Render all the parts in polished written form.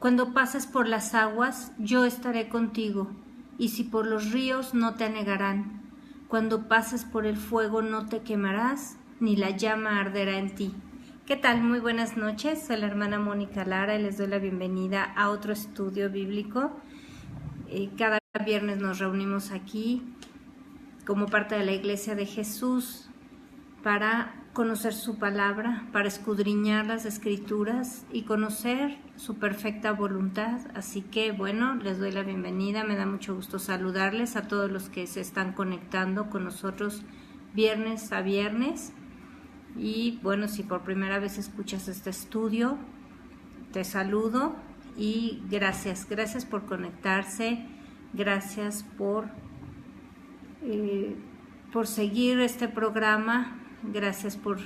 Cuando pases por las aguas, yo estaré contigo, y si por los ríos no te anegarán. Cuando pases por el fuego no te quemarás, ni la llama arderá en ti. ¿Qué tal? Muy buenas noches, soy la hermana Mónica Lara y les doy la bienvenida a otro estudio bíblico. Cada viernes nos reunimos aquí como parte de la Iglesia de Jesús para conocer su palabra, para escudriñar las Escrituras y conocer su perfecta voluntad. Así que bueno, les doy la bienvenida, me da mucho gusto saludarles a todos los que se están conectando con nosotros viernes a viernes. Y bueno, si por primera vez escuchas este estudio, te saludo y gracias por conectarse, gracias por seguir este programa. Gracias por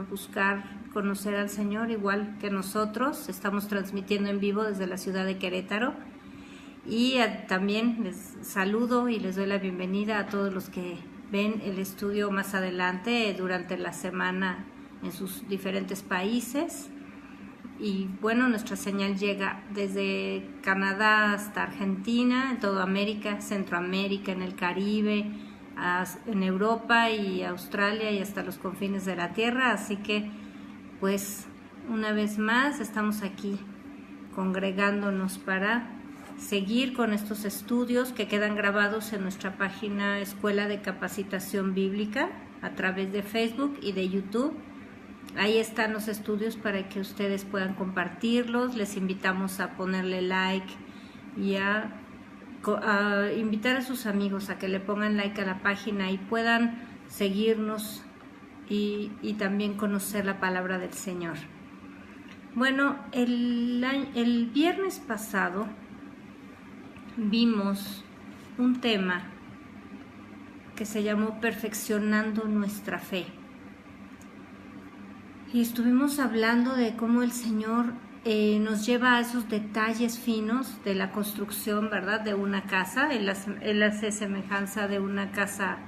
buscar conocer al Señor igual que nosotros. Estamos transmitiendo en vivo desde la ciudad de Querétaro y también les saludo y les doy la bienvenida a todos los que ven el estudio más adelante durante la semana en sus diferentes países. Y bueno, nuestra señal llega desde Canadá hasta Argentina, en toda América, Centroamérica, en el Caribe, en Europa y Australia y hasta los confines de la tierra. Así que pues una vez más estamos aquí congregándonos para seguir con estos estudios que quedan grabados en nuestra página Escuela de Capacitación Bíblica a través de Facebook y de YouTube. Ahí están los estudios para que ustedes puedan compartirlos. Les invitamos a ponerle like y a invitar a sus amigos a que le pongan like a la página y puedan seguirnos y también conocer la palabra del Señor. Bueno, el viernes pasado vimos un tema que se llamó Perfeccionando nuestra fe. Y estuvimos hablando de cómo el Señor nos lleva a esos detalles finos de la construcción, ¿verdad?, de una casa. Él hace semejanza de una casa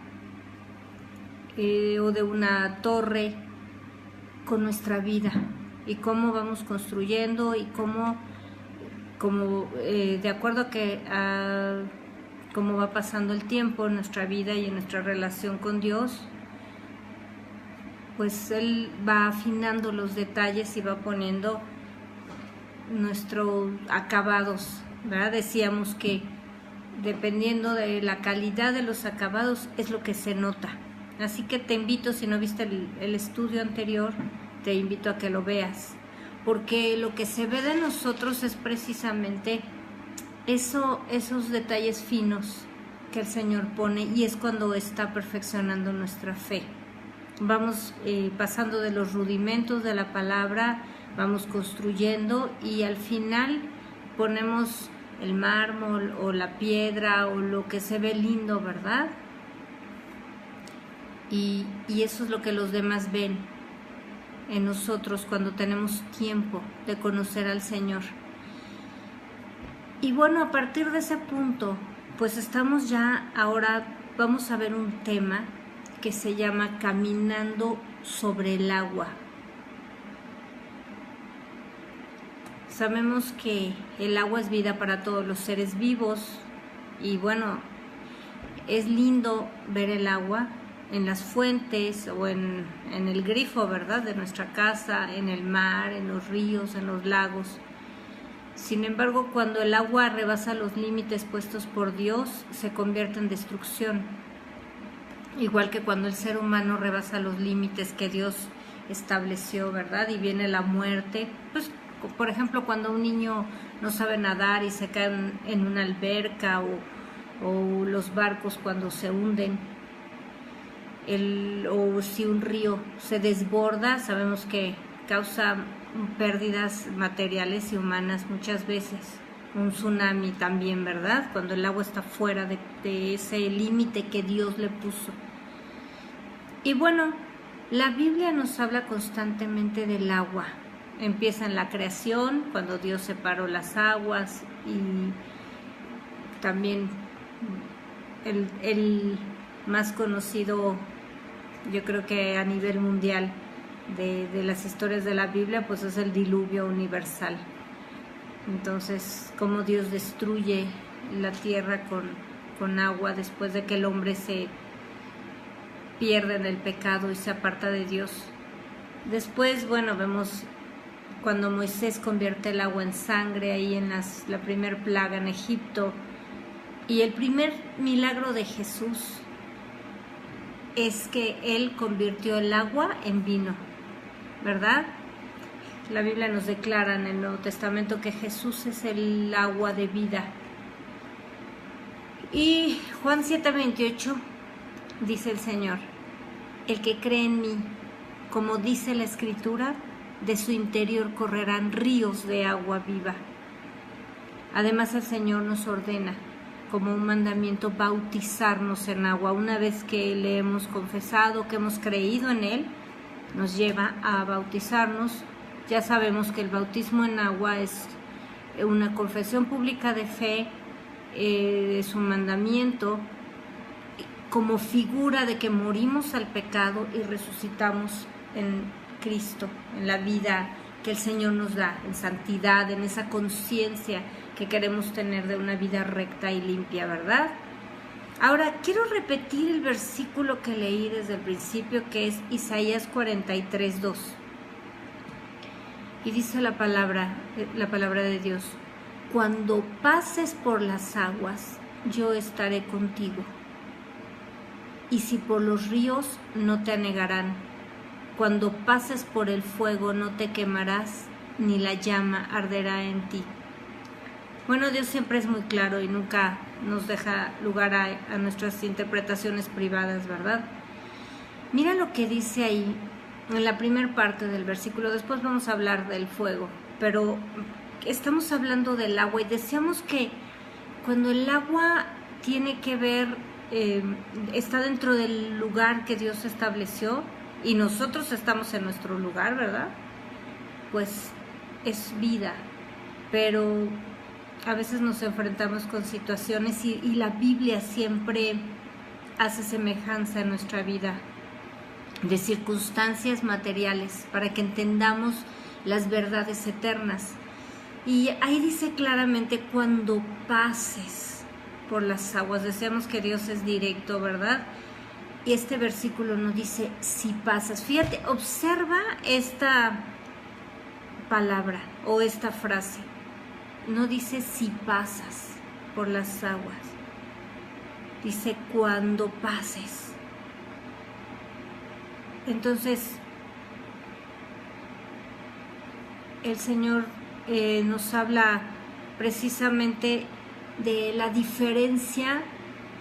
o de una torre con nuestra vida y cómo vamos construyendo y cómo de acuerdo a cómo va pasando el tiempo en nuestra vida y en nuestra relación con Dios, pues Él va afinando los detalles y va poniendo nuestros acabados, ¿verdad? Decíamos que dependiendo de la calidad de los acabados es lo que se nota. Así que te invito, si no viste el estudio anterior, te invito a que lo veas, porque lo que se ve de nosotros es precisamente esos detalles finos que el Señor pone, y es cuando está perfeccionando nuestra fe. Vamos pasando de los rudimentos de la palabra, vamos construyendo y al final ponemos el mármol o la piedra o lo que se ve lindo, ¿verdad? Y eso es lo que los demás ven en nosotros cuando tenemos tiempo de conocer al Señor. Y bueno, a partir de ese punto, pues estamos ya, ahora vamos a ver un tema que se llama Caminando sobre el agua. Sabemos que el agua es vida para todos los seres vivos y bueno, es lindo ver el agua en las fuentes o en el grifo, ¿verdad?, de nuestra casa, en el mar, en los ríos, en los lagos. Sin embargo, cuando el agua rebasa los límites puestos por Dios, se convierte en destrucción. Igual que cuando el ser humano rebasa los límites que Dios estableció, ¿verdad?, y viene la muerte. Pues, por ejemplo, cuando un niño no sabe nadar y se cae en una alberca, o los barcos cuando se hunden, o si un río se desborda, sabemos que causa pérdidas materiales y humanas muchas veces. Un tsunami también, ¿verdad?, cuando el agua está fuera de ese límite que Dios le puso. Y bueno, la Biblia nos habla constantemente del agua. Empieza en la creación, cuando Dios separó las aguas, y también el más conocido, yo creo que a nivel mundial, de las historias de la Biblia, pues es el diluvio universal. Entonces, cómo Dios destruye la tierra con agua después de que el hombre se pierde en el pecado y se aparta de Dios. Después, bueno, vemos cuando Moisés convierte el agua en sangre ahí en la primer plaga en Egipto. Y el primer milagro de Jesús es que Él convirtió el agua en vino, ¿verdad? La Biblia nos declara en el Nuevo Testamento que Jesús es el agua de vida. Y Juan 7:28 dice el Señor: el que cree en mí, como dice la Escritura, de su interior correrán ríos de agua viva. Además, el Señor nos ordena, como un mandamiento, bautizarnos en agua. Una vez que le hemos confesado, que hemos creído en Él, nos lleva a bautizarnos. Ya sabemos que el bautismo en agua es una confesión pública de fe, es un mandamiento como figura de que morimos al pecado y resucitamos en Cristo, en la vida que el Señor nos da, en santidad, en esa conciencia que queremos tener de una vida recta y limpia, ¿verdad? Ahora, quiero repetir el versículo que leí desde el principio, que es Isaías 43:2. Y dice la palabra de Dios: cuando pases por las aguas, yo estaré contigo. Y si por los ríos, no te anegarán. Cuando pases por el fuego, no te quemarás, ni la llama arderá en ti. Bueno, Dios siempre es muy claro y nunca nos deja lugar a nuestras interpretaciones privadas, ¿verdad? Mira lo que dice ahí en la primera parte del versículo. Después vamos a hablar del fuego, pero estamos hablando del agua y decíamos que cuando el agua tiene que ver, está dentro del lugar que Dios estableció y nosotros estamos en nuestro lugar, ¿verdad? Pues es vida, pero a veces nos enfrentamos con situaciones y la Biblia siempre hace semejanza en nuestra vida de circunstancias materiales para que entendamos las verdades eternas. Y ahí dice claramente: cuando pases por las aguas. Decíamos que Dios es directo, ¿verdad? Y este versículo nos dice: si pasas. Fíjate, observa esta palabra o esta frase. No dice si pasas por las aguas, dice cuando pases. Entonces, el Señor nos habla precisamente de la diferencia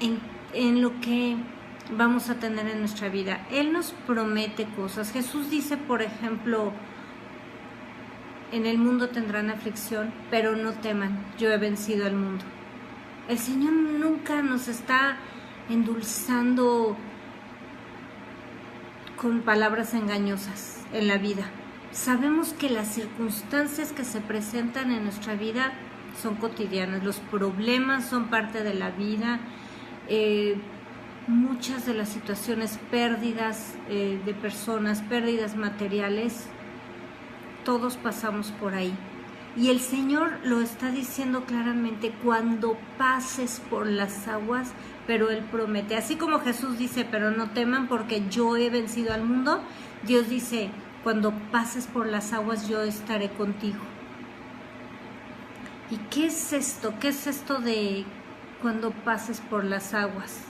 en lo que vamos a tener en nuestra vida. Él nos promete cosas. Jesús dice, por ejemplo: en el mundo tendrán aflicción, pero no teman, yo he vencido al mundo. El Señor nunca nos está endulzando con palabras engañosas en la vida. Sabemos que las circunstancias que se presentan en nuestra vida son cotidianas, los problemas son parte de la vida, muchas de las situaciones, pérdidas de personas, pérdidas materiales, todos pasamos por ahí. Y el Señor lo está diciendo claramente: cuando pases por las aguas, pero Él promete. Así como Jesús dice: pero no teman porque yo he vencido al mundo, Dios dice: cuando pases por las aguas, yo estaré contigo. ¿Y qué es esto? ¿Qué es esto de cuando pases por las aguas?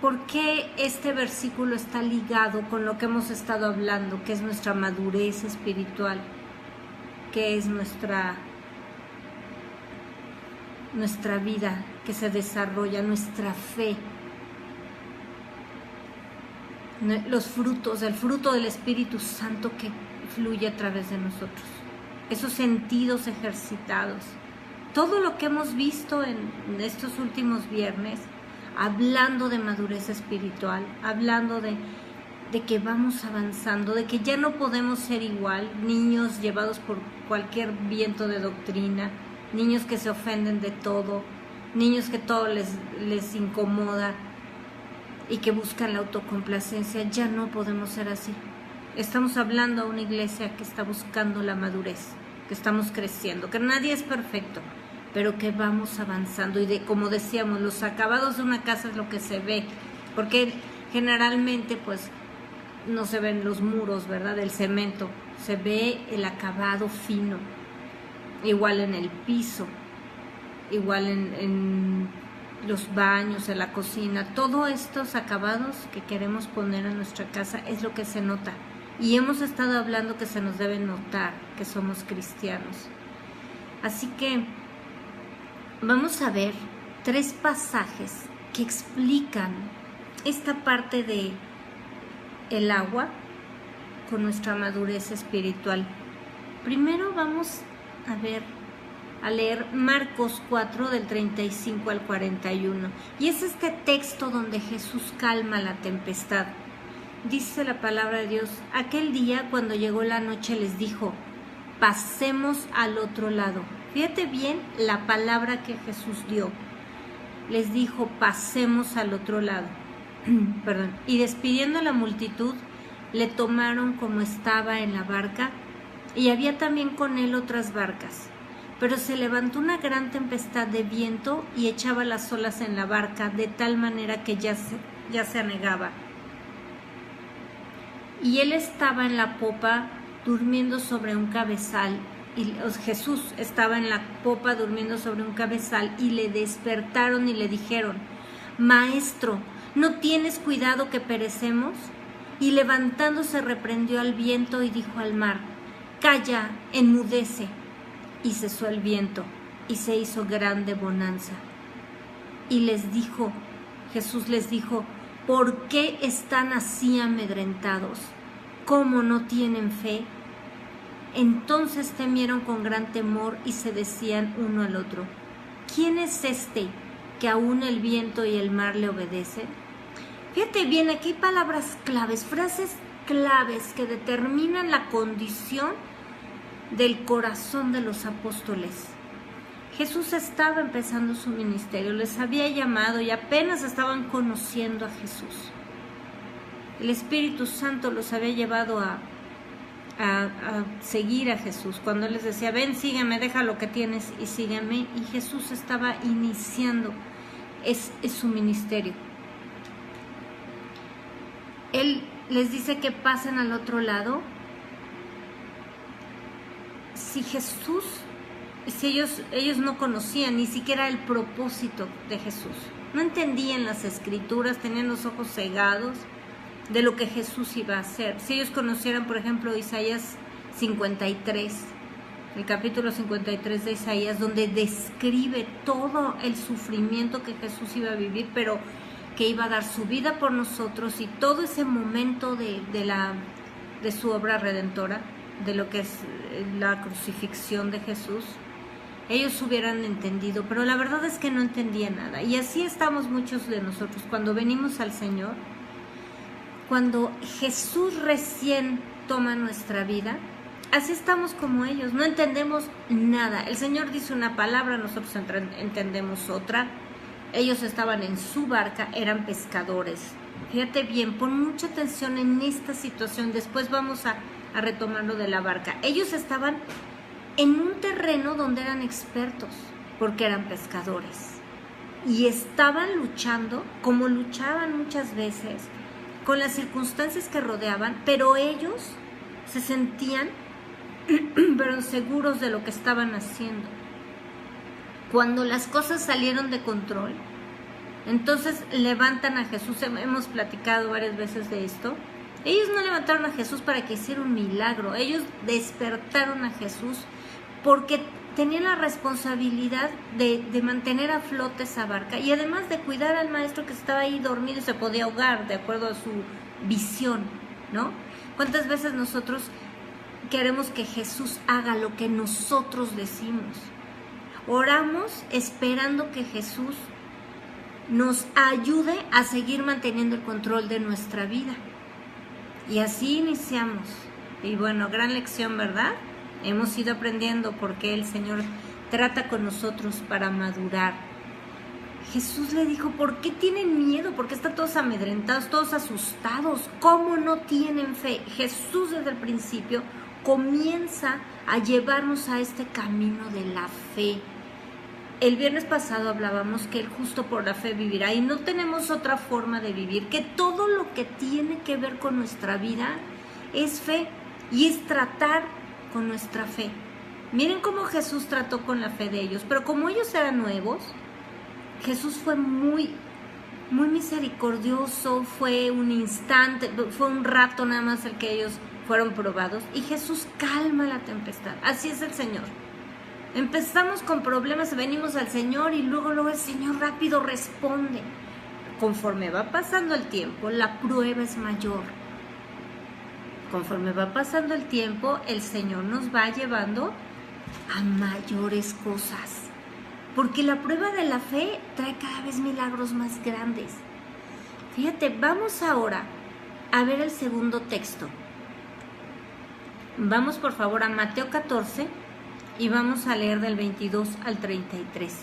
¿Por qué este versículo está ligado con lo que hemos estado hablando, que es nuestra madurez espiritual, que es nuestra vida que se desarrolla, nuestra fe? Los frutos, el fruto del Espíritu Santo que fluye a través de nosotros, esos sentidos ejercitados, todo lo que hemos visto en estos últimos viernes, hablando de madurez espiritual, hablando de que vamos avanzando, de que ya no podemos ser igual, niños llevados por cualquier viento de doctrina, niños que se ofenden de todo, niños que todo les incomoda y que buscan la autocomplacencia. Ya no podemos ser así. Estamos hablando a una iglesia que está buscando la madurez, que que estamos creciendo, que nadie es perfecto, pero que vamos avanzando. Y como decíamos, los acabados de una casa es lo que se ve, porque generalmente pues no se ven los muros, ¿verdad?, del cemento, se ve el acabado fino, igual en el piso, igual en los baños, en la cocina. Todos estos acabados que queremos poner en nuestra casa es lo que se nota. Y hemos estado hablando que se nos debe notar que somos cristianos. Así que vamos a ver 3 pasajes que explican esta parte de el agua con nuestra madurez espiritual. Primero vamos a leer Marcos 4 del 35 al 41. Y es este texto donde Jesús calma la tempestad. Dice la palabra de Dios: aquel día, cuando llegó la noche, les dijo: pasemos al otro lado. Fíjate bien la palabra que Jesús dio. Les dijo: pasemos al otro lado. Perdón. Y despidiendo a la multitud, le tomaron como estaba en la barca, y había también con él otras barcas. Pero se levantó una gran tempestad de viento y echaba las olas en la barca, de tal manera que ya se anegaba. Y él estaba en la popa durmiendo sobre un cabezal. Y Jesús estaba en la popa durmiendo sobre un cabezal, y le despertaron y le dijeron: Maestro, ¿no tienes cuidado que perecemos? Y levantándose reprendió al viento y dijo al mar: Calla, enmudece. Y cesó el viento, y se hizo grande bonanza. Y Jesús les dijo: ¿por qué están así amedrentados? ¿Cómo no tienen fe? Entonces temieron con gran temor y se decían uno al otro: ¿quién es este que aún el viento y el mar le obedecen? Fíjate bien, aquí hay palabras claves, frases claves que determinan la condición del corazón de los apóstoles. Jesús estaba empezando su ministerio, les había llamado y apenas estaban conociendo a Jesús. El Espíritu Santo los había llevado a seguir a Jesús. Cuando Él les decía: ven, sígueme, deja lo que tienes y sígueme. Y Jesús estaba iniciando es su ministerio. Él les dice que pasen al otro lado. Si ellos no conocían ni siquiera el propósito de Jesús, no entendían las escrituras, tenían los ojos cegados de lo que Jesús iba a hacer. Si ellos conocieran, por ejemplo, Isaías 53, el capítulo 53 de Isaías, donde describe todo el sufrimiento que Jesús iba a vivir, pero que iba a dar su vida por nosotros, y todo ese momento de su obra redentora, de lo que es la crucifixión de Jesús, ellos hubieran entendido, pero la verdad es que no entendían nada. Y así estamos muchos de nosotros cuando venimos al Señor. Cuando Jesús recién toma nuestra vida, así estamos como ellos, no entendemos nada. El Señor dice una palabra, nosotros entendemos otra. Ellos estaban en su barca, eran pescadores. Fíjate bien, pon mucha atención en esta situación, después vamos a retomar lo de la barca. Ellos estaban en un terreno donde eran expertos, porque eran pescadores, y estaban luchando, como luchaban muchas veces, con las circunstancias que rodeaban, pero ellos se sentían seguros de lo que estaban haciendo. Cuando las cosas salieron de control, entonces levantan a Jesús. Hemos platicado varias veces de esto. Ellos no levantaron a Jesús para que hiciera un milagro, ellos despertaron a Jesús porque tenían la responsabilidad de mantener a flote esa barca, y además de cuidar al maestro que estaba ahí dormido y se podía ahogar de acuerdo a su visión, ¿no? ¿Cuántas veces nosotros queremos que Jesús haga lo que nosotros decimos? Oramos esperando que Jesús nos ayude a seguir manteniendo el control de nuestra vida. Y así iniciamos. Y bueno, gran lección, ¿verdad? Hemos ido aprendiendo porque el Señor trata con nosotros para madurar. Jesús le dijo: ¿por qué tienen miedo? ¿Por qué están todos amedrentados, todos asustados? ¿Cómo no tienen fe? Jesús desde el principio comienza a llevarnos a este camino de la fe. El viernes pasado hablábamos que el justo por la fe vivirá y no tenemos otra forma de vivir, que todo lo que tiene que ver con nuestra vida es fe y es tratar con nuestra fe. Miren cómo Jesús trató con la fe de ellos, pero como ellos eran nuevos, Jesús fue muy misericordioso, fue un instante, fue un rato nada más el que ellos fueron probados y Jesús calma la tempestad. Así es el Señor. Empezamos con problemas, venimos al Señor y luego el Señor rápido responde. Conforme va pasando el tiempo, la prueba es mayor. Conforme va pasando el tiempo, el Señor nos va llevando a mayores cosas. Porque la prueba de la fe trae cada vez milagros más grandes. Fíjate, vamos ahora a ver el segundo texto. Vamos por favor a Mateo 14 y vamos a leer del 22 al 33.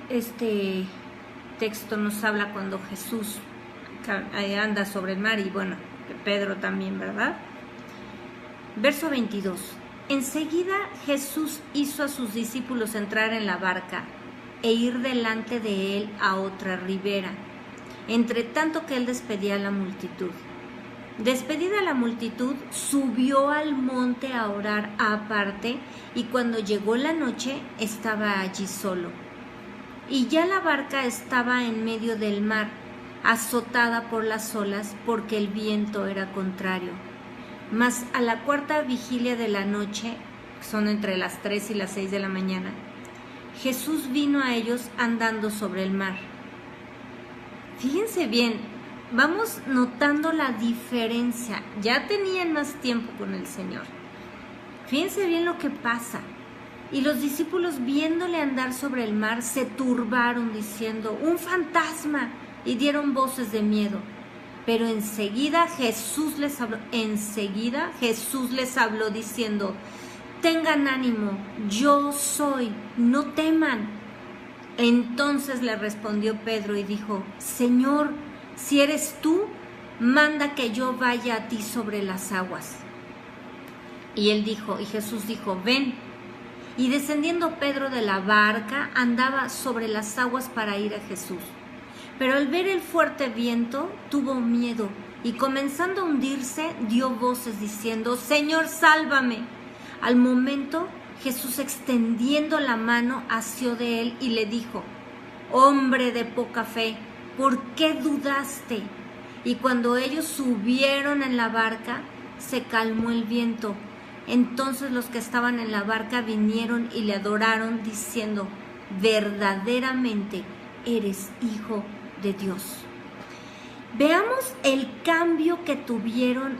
Este texto nos habla cuando Jesús anda sobre el mar y bueno, Pedro también, ¿verdad? Verso 22. Enseguida Jesús hizo a sus discípulos entrar en la barca e ir delante de él a otra ribera, entre tanto que él despedía a la multitud. Despedida la multitud, subió al monte a orar aparte y cuando llegó la noche estaba allí solo. Y ya la barca estaba en medio del mar, azotada por las olas porque el viento era contrario. Mas a la cuarta vigilia de la noche, son entre las 3 y las 6 de la mañana, Jesús vino a ellos andando sobre el mar. Fíjense bien, vamos notando la diferencia. Ya tenían más tiempo con el Señor. Fíjense bien lo que pasa. Y los discípulos, viéndole andar sobre el mar, se turbaron diciendo, ¡un fantasma! Y dieron voces de miedo. Pero enseguida Jesús les habló diciendo, tengan ánimo, yo soy, no teman. Entonces le respondió Pedro y dijo, Señor, si eres tú, manda que yo vaya a ti sobre las aguas. Y Jesús dijo, ven. Y descendiendo Pedro de la barca, andaba sobre las aguas para ir a Jesús. Pero al ver el fuerte viento, tuvo miedo y comenzando a hundirse, dio voces diciendo, Señor, sálvame. Al momento, Jesús extendiendo la mano, asió de él y le dijo, hombre de poca fe, ¿por qué dudaste? Y cuando ellos subieron en la barca, se calmó el viento. Entonces los que estaban en la barca vinieron y le adoraron diciendo, verdaderamente eres Hijo de Dios. Veamos el cambio que tuvieron.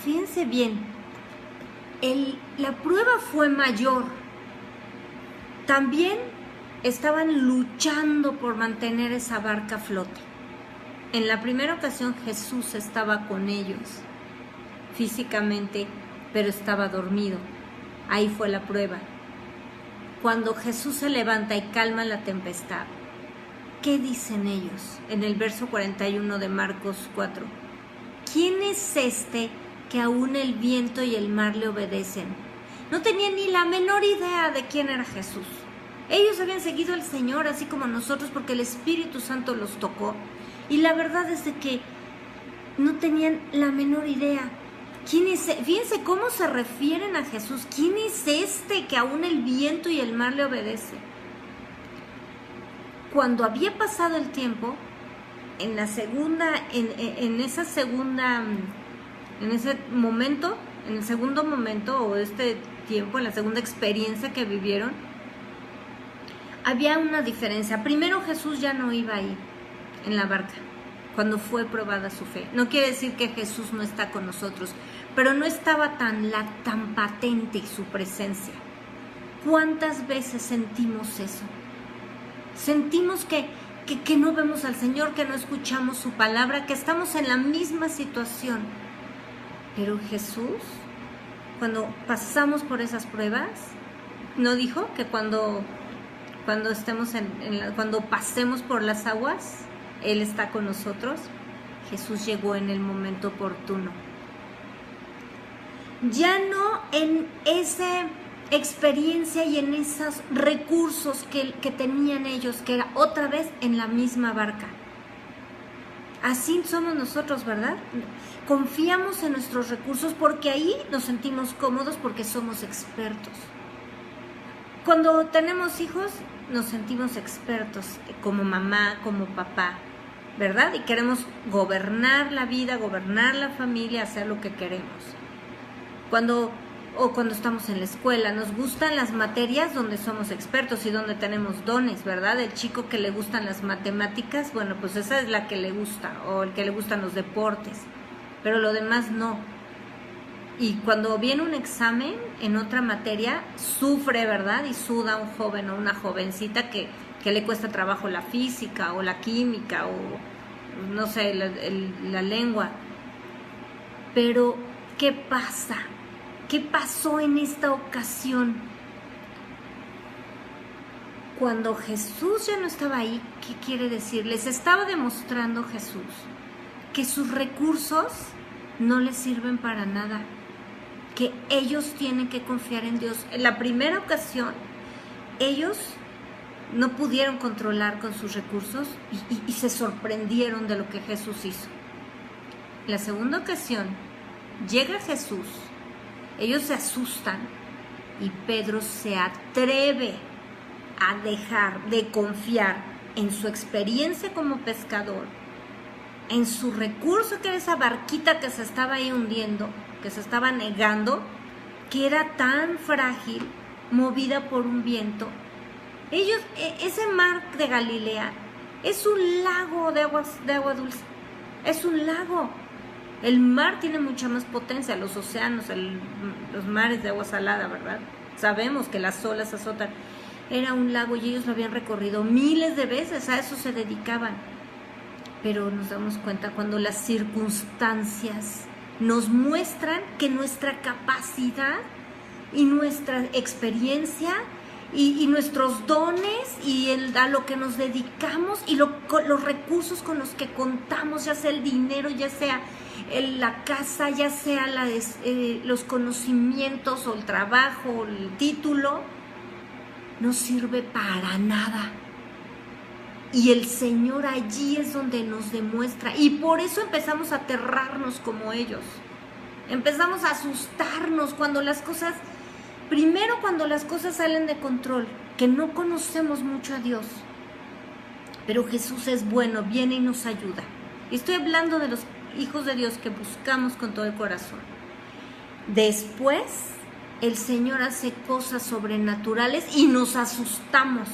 Fíjense bien, la prueba fue mayor. También estaban luchando por mantener esa barca a flote. En la primera ocasión Jesús estaba con ellos físicamente, pero estaba dormido. Ahí fue la prueba. Cuando Jesús se levanta y calma la tempestad, ¿qué dicen ellos? En el verso 41 de Marcos 4. ¿Quién es este que aún el viento y el mar le obedecen? No tenían ni la menor idea de quién era Jesús. Ellos habían seguido al Señor así como nosotros porque el Espíritu Santo los tocó. Y la verdad es de que no tenían la menor idea. ¿Quién es? Fíjense cómo se refieren a Jesús. ¿Quién es este que aún el viento y el mar le obedece? Cuando había pasado el tiempo, en ese momento, en el segundo momento o este tiempo, en la segunda experiencia que vivieron, había una diferencia. Primero, Jesús ya no iba ahí en la barca cuando fue probada su fe. No quiere decir que Jesús no está con nosotros, pero no estaba tan patente su presencia. ¿Cuántas veces sentimos eso? Sentimos que no vemos al Señor, que no escuchamos su palabra, que estamos en la misma situación. Pero Jesús, cuando pasamos por esas pruebas, ¿no dijo que cuando cuando estemos cuando pasemos por las aguas, Él está con nosotros. Jesús llegó en el momento oportuno. Ya no en esa experiencia y en esos recursos que tenían ellos, que era otra vez en la misma barca. Así somos nosotros, ¿verdad? Confiamos en nuestros recursos porque ahí nos sentimos cómodos porque somos expertos. Cuando tenemos hijos, nos sentimos expertos como mamá, como papá, ¿verdad? Y queremos gobernar la vida, gobernar la familia, hacer lo que queremos. Cuando estamos en la escuela, nos gustan las materias donde somos expertos y donde tenemos dones, ¿verdad? El chico que le gustan las matemáticas, bueno, pues esa es la que le gusta, o el que le gustan los deportes, pero lo demás no. Y cuando viene un examen en otra materia, sufre, ¿verdad? Y suda un joven o una jovencita que le cuesta trabajo la física o la química o, no sé, la lengua. Pero, ¿qué pasa? ¿Qué pasó en esta ocasión? Cuando Jesús ya no estaba ahí, ¿qué quiere decir? Les estaba demostrando Jesús que sus recursos no les sirven para nada, que ellos tienen que confiar en Dios. En la primera ocasión, ellos no pudieron controlar con sus recursos y se sorprendieron de lo que Jesús hizo. La segunda ocasión, llega Jesús, ellos se asustan y Pedro se atreve a dejar de confiar en su experiencia como pescador, en su recurso que era esa barquita que se estaba ahí hundiendo, que se estaba negando, que era tan frágil, movida por un viento. Ellos, ese mar de Galilea es un lago de agua dulce, es un lago. El mar tiene mucha más potencia, los océanos, los mares de agua salada, ¿verdad? Sabemos que las olas azotan. Era un lago y ellos lo habían recorrido miles de veces, a eso se dedicaban. Pero nos damos cuenta cuando las circunstancias nos muestran que nuestra capacidad y nuestra experiencia y nuestros dones y a lo que nos dedicamos y los recursos con los que contamos, ya sea el dinero, ya sea la casa, ya sea los conocimientos o el trabajo o el título, no sirve para nada. Y el Señor allí es donde nos demuestra. Y por eso empezamos a aterrarnos como ellos. Empezamos a asustarnos cuando las cosas salen de control, que no conocemos mucho a Dios. Pero Jesús es bueno, viene y nos ayuda. Y estoy hablando de los hijos de Dios que buscamos con todo el corazón. Después, el Señor hace cosas sobrenaturales y nos asustamos.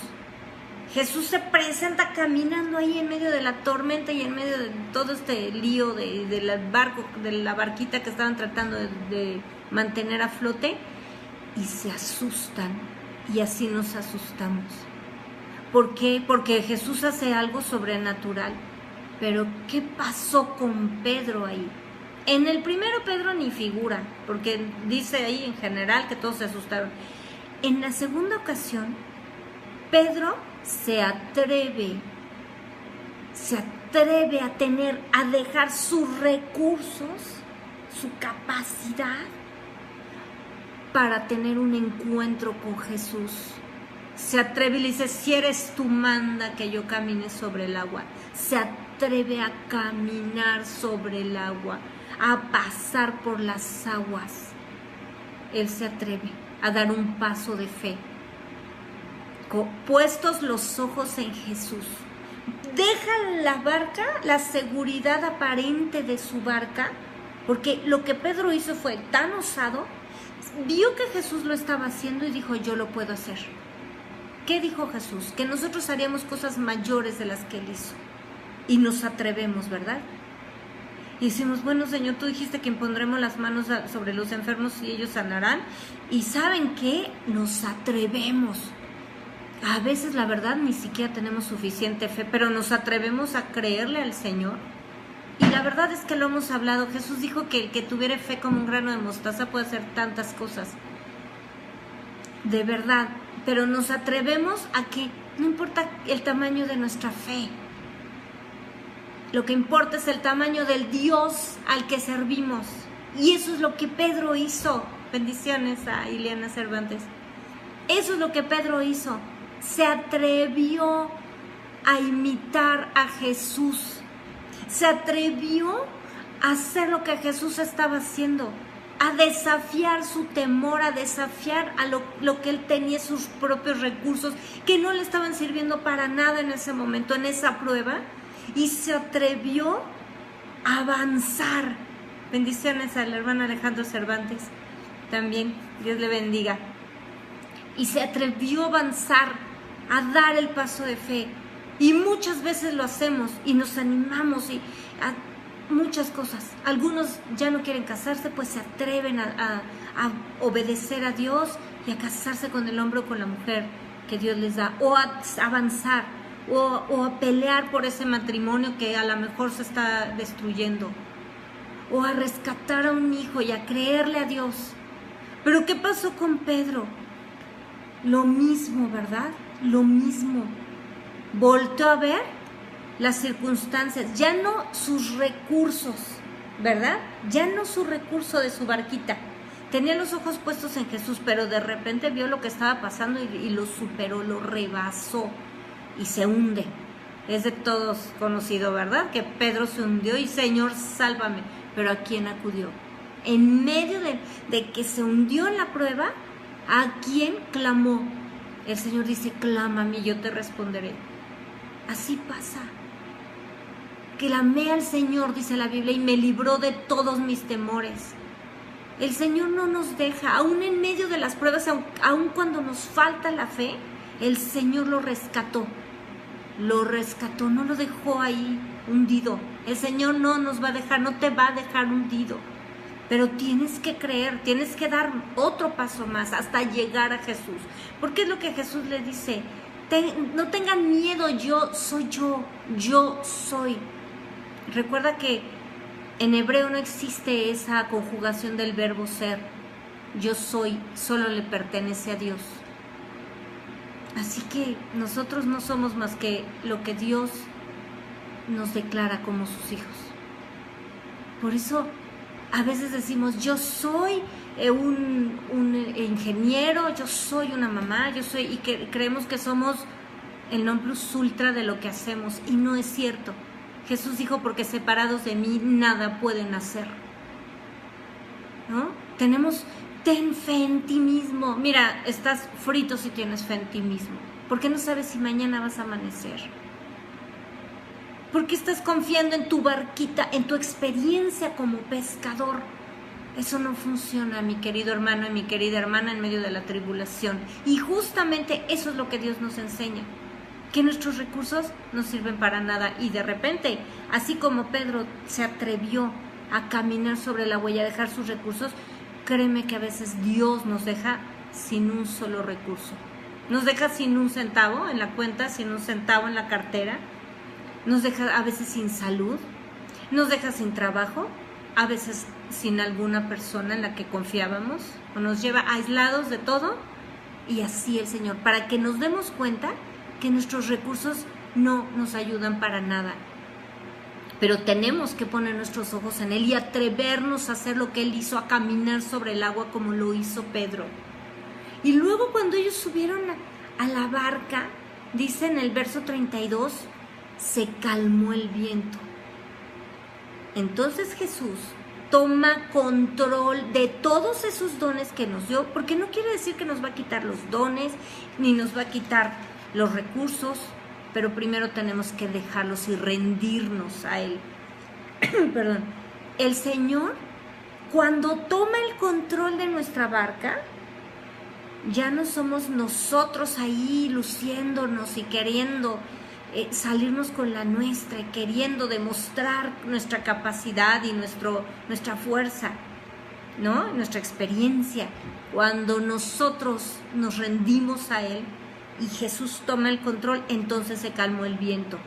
Jesús se presenta caminando ahí en medio de la tormenta y en medio de todo este lío de la barquita que estaban tratando de mantener a flote, y se asustan, y así nos asustamos. ¿Por qué? Porque Jesús hace algo sobrenatural. Pero ¿qué pasó con Pedro ahí? En el primero Pedro ni figura, porque dice ahí en general que todos se asustaron. En la segunda ocasión, Pedro se atreve a dejar sus recursos, su capacidad, para tener un encuentro con Jesús. Se atreve y le dice: si eres tú, manda que yo camine sobre el agua. Se atreve a caminar sobre el agua, a pasar por las aguas. Él se atreve a dar un paso de fe. Puestos los ojos en Jesús, deja la barca, la seguridad aparente de su barca, porque lo que Pedro hizo fue tan osado. Vio que Jesús lo estaba haciendo y dijo: yo lo puedo hacer. ¿Qué dijo Jesús? Que nosotros haríamos cosas mayores de las que Él hizo. Y nos atrevemos, ¿verdad? Y decimos: bueno, Señor, tú dijiste que impondremos las manos sobre los enfermos y ellos sanarán. Y ¿saben qué? Nos atrevemos. A veces, la verdad, ni siquiera tenemos suficiente fe, pero nos atrevemos a creerle al Señor. Y la verdad es que lo hemos hablado. Jesús dijo que el que tuviera fe como un grano de mostaza puede hacer tantas cosas. de verdad, pero nos atrevemos a que no importa el tamaño de nuestra fe, lo que importa es el tamaño del Dios al que servimos. Y eso es lo que Pedro hizo. Bendiciones a Ileana Cervantes. Eso es lo que Pedro hizo. Se atrevió a imitar a Jesús. Se atrevió a hacer lo que Jesús estaba haciendo, a desafiar su temor, a desafiar a lo que él tenía, sus propios recursos, que no le estaban sirviendo para nada en ese momento, en esa prueba, y se atrevió a avanzar. Bendiciones al hermano Alejandro Cervantes, también, Dios le bendiga. Y se atrevió a avanzar, a dar el paso de fe, y muchas veces lo hacemos, y nos animamos, y a muchas cosas. Algunos ya no quieren casarse, pues se atreven a obedecer a Dios y a casarse con el hombre o con la mujer que Dios les da, o a avanzar, o a pelear por ese matrimonio que a lo mejor se está destruyendo, o a rescatar a un hijo y a creerle a Dios. Pero ¿qué pasó con Pedro? Lo mismo, ¿verdad? Lo mismo. Volteó a ver las circunstancias, ya no sus recursos, ¿verdad? Ya no su recurso de su barquita. Tenía los ojos puestos en Jesús, pero de repente vio lo que estaba pasando y lo superó, lo rebasó y se hunde. Es de todos conocido, ¿verdad? Que Pedro se hundió y Señor, sálvame. Pero ¿a quién acudió? En medio de que se hundió en la prueba, ¿a quién clamó? El Señor dice, clámame y yo te responderé. Así pasa. Clamé al Señor, dice la Biblia, y me libró de todos mis temores. El Señor no nos deja, aún en medio de las pruebas, aún cuando nos falta la fe, el Señor lo rescató, no lo dejó ahí hundido. El Señor no nos va a dejar, no te va a dejar hundido, pero tienes que creer, tienes que dar otro paso más hasta llegar a Jesús, porque es lo que Jesús le dice, no tengan miedo, yo soy. Recuerda que en hebreo no existe esa conjugación del verbo ser. Yo soy, solo le pertenece a Dios. Así que nosotros no somos más que lo que Dios nos declara como sus hijos. Por eso a veces decimos, yo soy un ingeniero, yo soy una mamá, y que creemos que somos el non plus ultra de lo que hacemos, y no es cierto. Jesús dijo, porque separados de mí nada pueden hacer, ¿no? Ten fe en ti mismo. Mira, estás frito si tienes fe en ti mismo. ¿Por qué no sabes si mañana vas a amanecer? ¿Por qué estás confiando en tu barquita, en tu experiencia como pescador? Eso no funciona, mi querido hermano y mi querida hermana, en medio de la tribulación. Y justamente eso es lo que Dios nos enseña, que nuestros recursos no sirven para nada. Y de repente, así como Pedro se atrevió a caminar sobre el agua y a dejar sus recursos, créeme que a veces Dios nos deja sin un solo recurso. Nos deja sin un centavo en la cuenta, sin un centavo en la cartera. Nos deja a veces sin salud. Nos deja sin trabajo. A veces sin alguna persona en la que confiábamos. O nos lleva aislados de todo. Y así el Señor, para que nos demos cuenta que nuestros recursos no nos ayudan para nada. Pero tenemos que poner nuestros ojos en Él y atrevernos a hacer lo que Él hizo, a caminar sobre el agua como lo hizo Pedro. Y luego cuando ellos subieron a la barca, dice en el verso 32, se calmó el viento. Entonces Jesús toma control de todos esos dones que nos dio, porque no quiere decir que nos va a quitar los dones, ni nos va a quitar los recursos, pero primero tenemos que dejarlos y rendirnos a Él. Perdón. El Señor, cuando toma el control de nuestra barca, ya no somos nosotros ahí luciéndonos y queriendo salirnos con la nuestra y queriendo demostrar nuestra capacidad y nuestra fuerza, ¿no? Nuestra experiencia. Cuando nosotros nos rendimos a Él y Jesús toma el control, entonces se calmó el viento.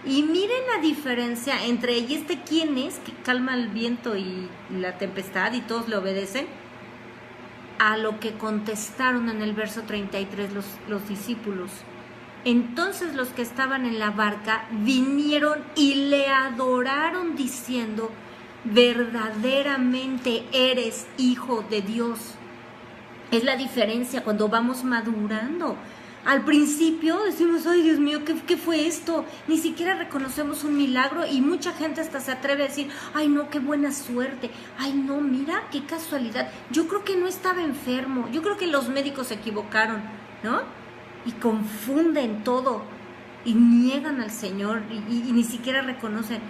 Y miren la diferencia entre ¿y este quién es que calma el viento y la tempestad y todos le obedecen? a lo que contestaron en el verso 33 los discípulos. Entonces los que estaban en la barca vinieron y le adoraron diciendo: verdaderamente eres Hijo de Dios. Es la diferencia cuando vamos madurando. Al principio decimos: ay, Dios mío, ¿qué fue esto? Ni siquiera reconocemos un milagro, y mucha gente hasta se atreve a decir: ay, no, qué buena suerte. Ay, no, mira, qué casualidad. Yo creo que no estaba enfermo. Yo creo que los médicos se equivocaron, ¿no? Y confunden todo y niegan al Señor y ni siquiera reconocen,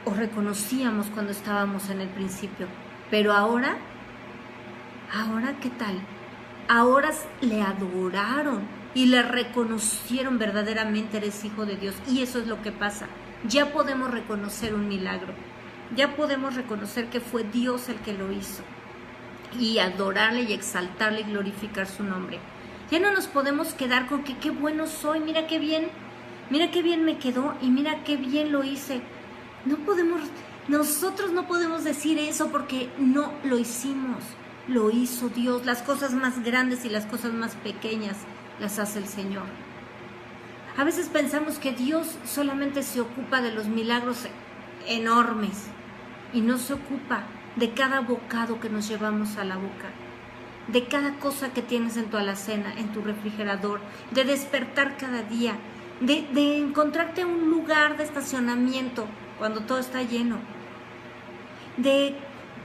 o reconocíamos cuando estábamos en el principio. Pero ahora, ¿qué tal? Ahora le adoraron y le reconocieron: verdaderamente eres Hijo de Dios. Y eso es lo que pasa. Ya podemos reconocer un milagro. Ya podemos reconocer que fue Dios el que lo hizo. Y adorarle y exaltarle y glorificar su nombre. Ya no nos podemos quedar con que qué bueno soy, mira qué bien me quedó y mira qué bien lo hice. Nosotros no podemos decir eso porque no lo hicimos. Lo hizo Dios. Las cosas más grandes y las cosas más pequeñas las hace el Señor. A veces pensamos que Dios solamente se ocupa de los milagros enormes y no se ocupa de cada bocado que nos llevamos a la boca, de cada cosa que tienes en tu alacena, en tu refrigerador, de despertar cada día, de encontrarte un lugar de estacionamiento cuando todo está lleno, de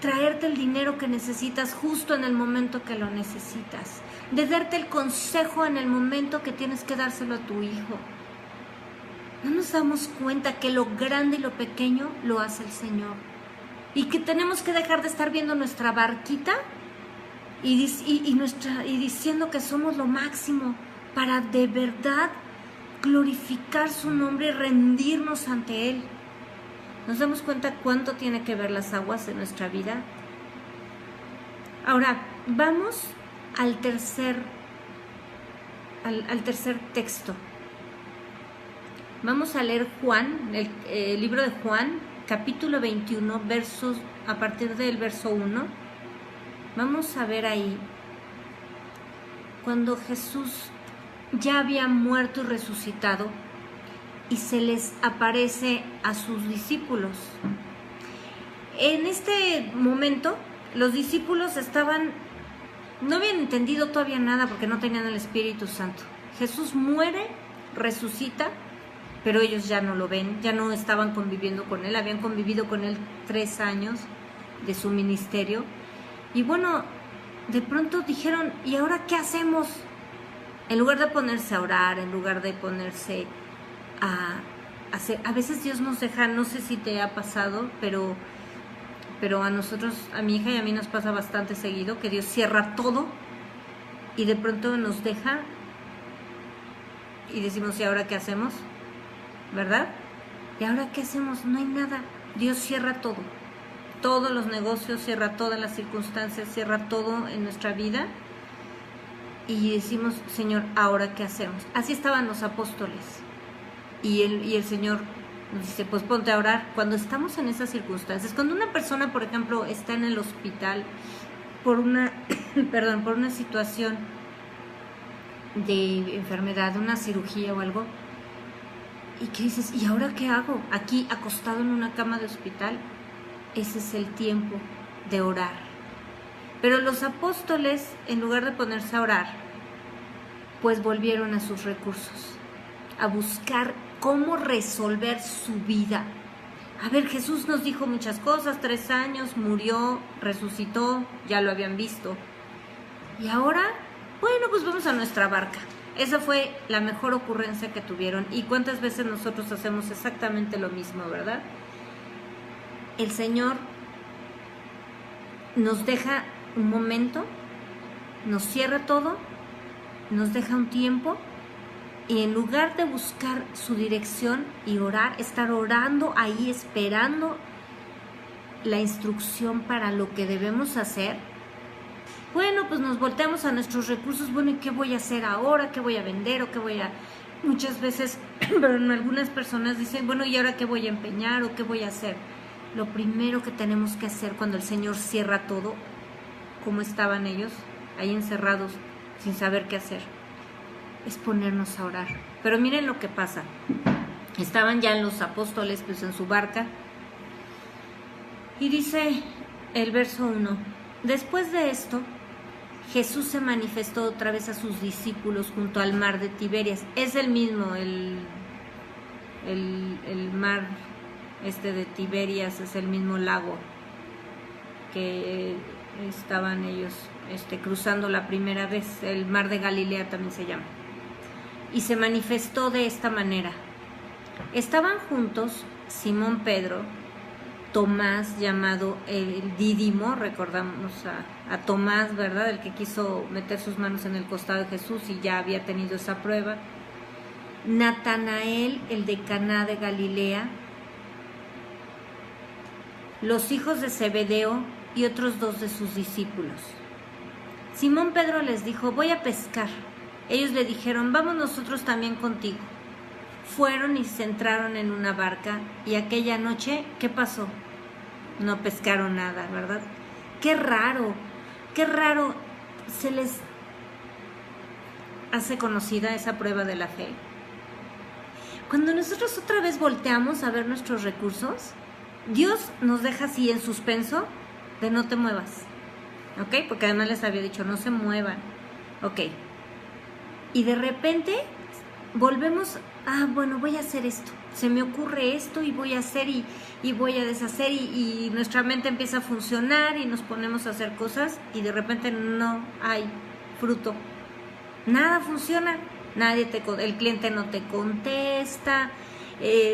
traerte el dinero que necesitas justo en el momento que lo necesitas, de darte el consejo en el momento que tienes que dárselo a tu hijo. No nos damos cuenta que lo grande y lo pequeño lo hace el Señor, y que tenemos que dejar de estar viendo nuestra barquita y diciendo que somos lo máximo, para de verdad glorificar su nombre y rendirnos ante Él. ¿Nos damos cuenta cuánto tiene que ver las aguas en nuestra vida? Ahora, vamos al tercer texto. Vamos a leer Juan, el libro de Juan, capítulo 21, a partir del verso 1. Vamos a ver ahí, cuando Jesús ya había muerto y resucitado, y se les aparece a sus discípulos. En este momento, los discípulos no habían entendido todavía nada porque no tenían el Espíritu Santo. Jesús muere, resucita, pero ellos ya no lo ven, ya no estaban conviviendo con Él, habían convivido con Él 3 años de su ministerio. Y bueno, de pronto dijeron: ¿y ahora qué hacemos? En lugar de ponerse a orar, en lugar de ponerse a hacer... A veces Dios nos deja, no sé si te ha pasado, pero a nosotros, a mi hija y a mí nos pasa bastante seguido, que Dios cierra todo y de pronto nos deja y decimos: ¿y ahora qué hacemos? ¿Verdad? ¿Y ahora qué hacemos? No hay nada. Dios cierra todo. Todos los negocios, cierra todas las circunstancias, cierra todo en nuestra vida. Y decimos: Señor, ¿ahora qué hacemos? Así estaban los apóstoles. Y el Señor nos dice: pues ponte a orar. Cuando estamos en esas circunstancias, cuando una persona, por ejemplo, está en el hospital por una situación de enfermedad, una cirugía o algo, y que dices: ¿y ahora qué hago? Aquí acostado en una cama de hospital. Ese es el tiempo de orar. Pero los apóstoles, en lugar de ponerse a orar, pues volvieron a sus recursos, a buscar cómo resolver su vida. A ver, Jesús nos dijo muchas cosas: 3 años, murió, resucitó, ya lo habían visto. Y ahora, bueno, pues vamos a nuestra barca. Esa fue la mejor ocurrencia que tuvieron. ¿Y cuántas veces nosotros hacemos exactamente lo mismo, verdad? El Señor nos deja un momento, nos cierra todo, nos deja un tiempo, y en lugar de buscar su dirección y orar, estar orando ahí esperando la instrucción para lo que debemos hacer, bueno, pues nos volteamos a nuestros recursos. Bueno, ¿y qué voy a hacer ahora? ¿Qué voy a vender? ¿O qué voy a...? Muchas veces, pero en algunas personas dicen: bueno, ¿y ahora qué voy a empeñar? ¿O qué voy a hacer? Lo primero que tenemos que hacer cuando el Señor cierra todo, como estaban ellos, ahí encerrados sin saber qué hacer. Es ponernos a orar. Pero miren lo que pasa. Estaban ya los apóstoles pues en su barca y dice el verso 1: después de esto Jesús se manifestó otra vez a sus discípulos junto al mar de Tiberias. Es el mismo, el mar de Tiberias, es el mismo lago que estaban ellos cruzando la primera vez. El mar de Galilea también se llama. Y se manifestó de esta manera. Estaban juntos Simón Pedro, Tomás, llamado el Dídimo, recordamos a Tomás, ¿verdad? El que quiso meter sus manos en el costado de Jesús y ya había tenido esa prueba. Natanael, el de Caná de Galilea, los hijos de Zebedeo y otros 2 de sus discípulos. Simón Pedro les dijo: voy a pescar. Ellos le dijeron: vamos nosotros también contigo. Fueron y se entraron en una barca, y aquella noche, ¿qué pasó? No pescaron nada, ¿verdad? Qué raro se les hace conocida esa prueba de la fe. Cuando nosotros otra vez volteamos a ver nuestros recursos, Dios nos deja así en suspenso de no te muevas, ¿ok? Porque además les había dicho, no se muevan, ¿ok? Y de repente volvemos, bueno, voy a hacer esto, se me ocurre esto y voy a hacer y voy a deshacer y nuestra mente empieza a funcionar y nos ponemos a hacer cosas y de repente no hay fruto, nada funciona, el cliente no te contesta,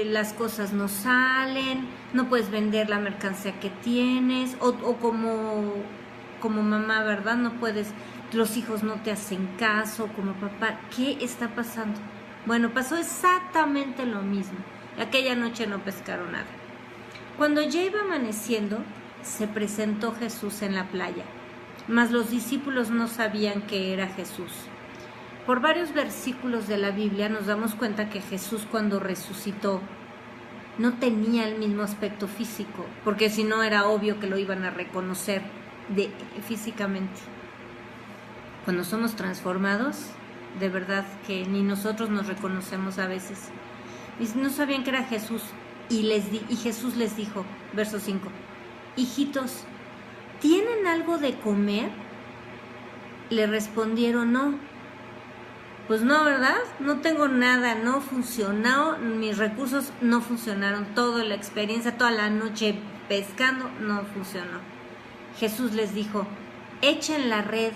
las cosas no salen, no puedes vender la mercancía que tienes o como mamá, ¿verdad? No puedes, los hijos no te hacen caso, como papá. ¿Qué está pasando? Bueno, pasó exactamente lo mismo. Aquella noche no pescaron nada. Cuando ya iba amaneciendo, se presentó Jesús en la playa, mas los discípulos no sabían que era Jesús. Por varios versículos de la Biblia nos damos cuenta que Jesús, cuando resucitó, no tenía el mismo aspecto físico, porque si no era obvio que lo iban a reconocer físicamente. Cuando somos transformados, de verdad que ni nosotros nos reconocemos a veces. Y no sabían que era Jesús. Y Jesús les dijo, verso 5, hijitos, ¿tienen algo de comer? Le respondieron, no. Pues no, ¿verdad? No tengo nada, no funcionó, mis recursos no funcionaron, toda la experiencia, toda la noche pescando, no funcionó. Jesús les dijo, echen la red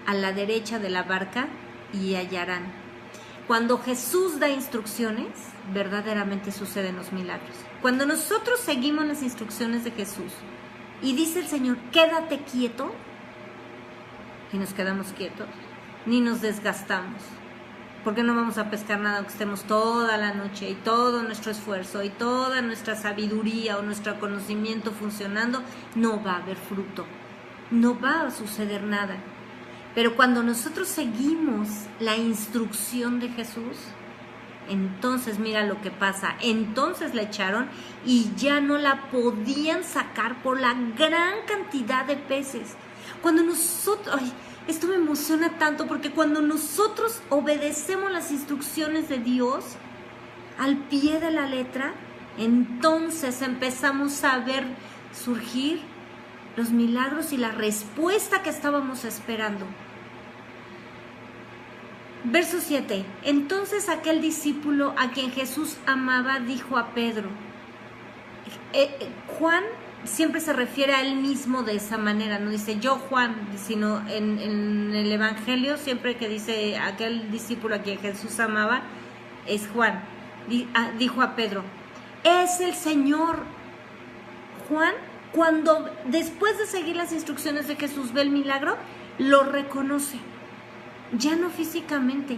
a la derecha de la barca y hallarán. Cuando Jesús da instrucciones, verdaderamente suceden los milagros. Cuando nosotros seguimos las instrucciones de Jesús y dice el Señor, quédate quieto, y nos quedamos quietos, ni nos desgastamos. Porque no vamos a pescar nada aunque estemos toda la noche y todo nuestro esfuerzo y toda nuestra sabiduría o nuestro conocimiento funcionando, no va a haber fruto, no va a suceder nada. Pero cuando nosotros seguimos la instrucción de Jesús, entonces mira lo que pasa. Entonces la echaron y ya no la podían sacar por la gran cantidad de peces. Cuando nosotros... esto me emociona tanto porque cuando nosotros obedecemos las instrucciones de Dios al pie de la letra, entonces empezamos a ver surgir los milagros y la respuesta que estábamos esperando. Verso 7. Entonces aquel discípulo a quien Jesús amaba dijo a Pedro, Juan siempre se refiere a él mismo de esa manera, no dice yo Juan, sino en el Evangelio siempre que dice aquel discípulo a quien Jesús amaba, es Juan. Dijo a Pedro, es el Señor. Juan, cuando después de seguir las instrucciones de Jesús ve el milagro, lo reconoce, ya no físicamente,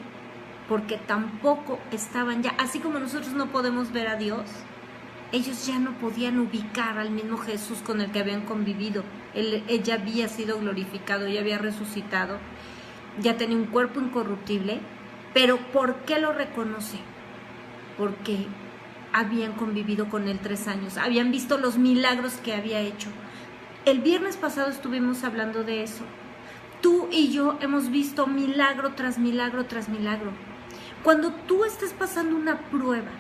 porque tampoco estaban ya, así como nosotros no podemos ver a Dios, ellos ya no podían ubicar al mismo Jesús con el que habían convivido. Él ya había sido glorificado, ya había resucitado, ya tenía un cuerpo incorruptible. Pero ¿por qué lo reconoce? Porque habían convivido con él 3 años, habían visto los milagros que había hecho. El viernes pasado estuvimos hablando de eso. Tú y yo hemos visto milagro tras milagro tras milagro. Cuando tú estás pasando una prueba,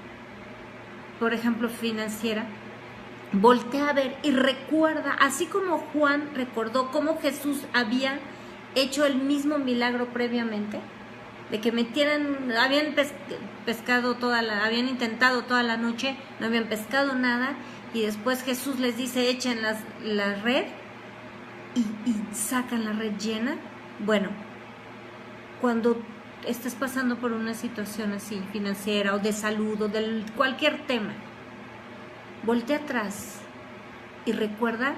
por ejemplo financiera, voltea a ver y recuerda, así como Juan recordó cómo Jesús había hecho el mismo milagro previamente, de que habían pescado habían intentado toda la noche, no habían pescado nada, y después Jesús les dice, echen la red, y sacan la red llena. Bueno, cuando estés pasando por una situación así, financiera o de salud o de cualquier tema, voltea atrás y recuerda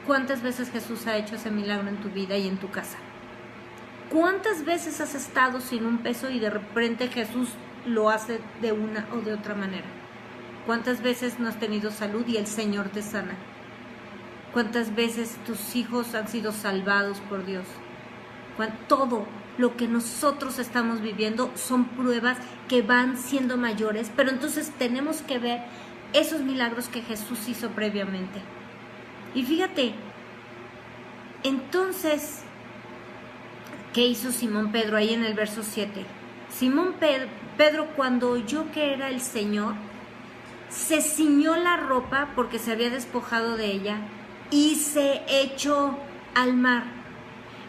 cuántas veces Jesús ha hecho ese milagro en tu vida y en tu casa. ¿Cuántas veces has estado sin un peso y de repente Jesús lo hace de una o de otra manera? ¿Cuántas veces no has tenido salud y el Señor te sana? ¿Cuántas veces tus hijos han sido salvados por Dios? Todo lo que nosotros estamos viviendo son pruebas que van siendo mayores, pero entonces tenemos que ver esos milagros que Jesús hizo previamente. Y fíjate, entonces, ¿qué hizo Simón Pedro ahí en el verso 7? Simón Pedro, cuando oyó que era el Señor, se ciñó la ropa porque se había despojado de ella y se echó al mar.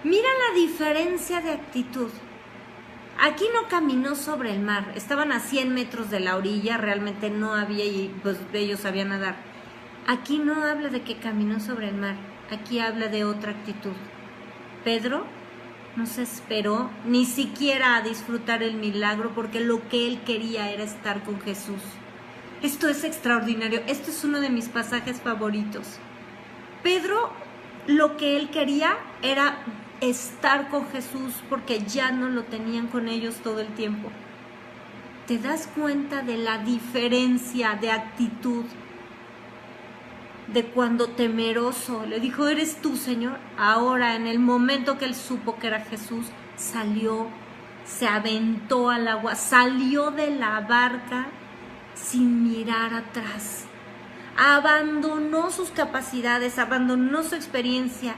Mira la diferencia de actitud. Aquí no caminó sobre el mar, estaban a 100 metros de la orilla, realmente no había, y pues ellos sabían nadar. Aquí no habla de que caminó sobre el mar, aquí habla de otra actitud. Pedro no se esperó ni siquiera a disfrutar el milagro, porque lo que él quería era estar con Jesús. Esto es extraordinario, esto es uno de mis pasajes favoritos. Pedro, lo que él quería era estar con Jesús, porque ya no lo tenían con ellos todo el tiempo. ¿Te das cuenta de la diferencia de actitud? De cuando temeroso le dijo, ¿eres tú, Señor? Ahora, en el momento que él supo que era Jesús, salió, se aventó al agua, salió de la barca sin mirar atrás. Abandonó sus capacidades, abandonó su experiencia,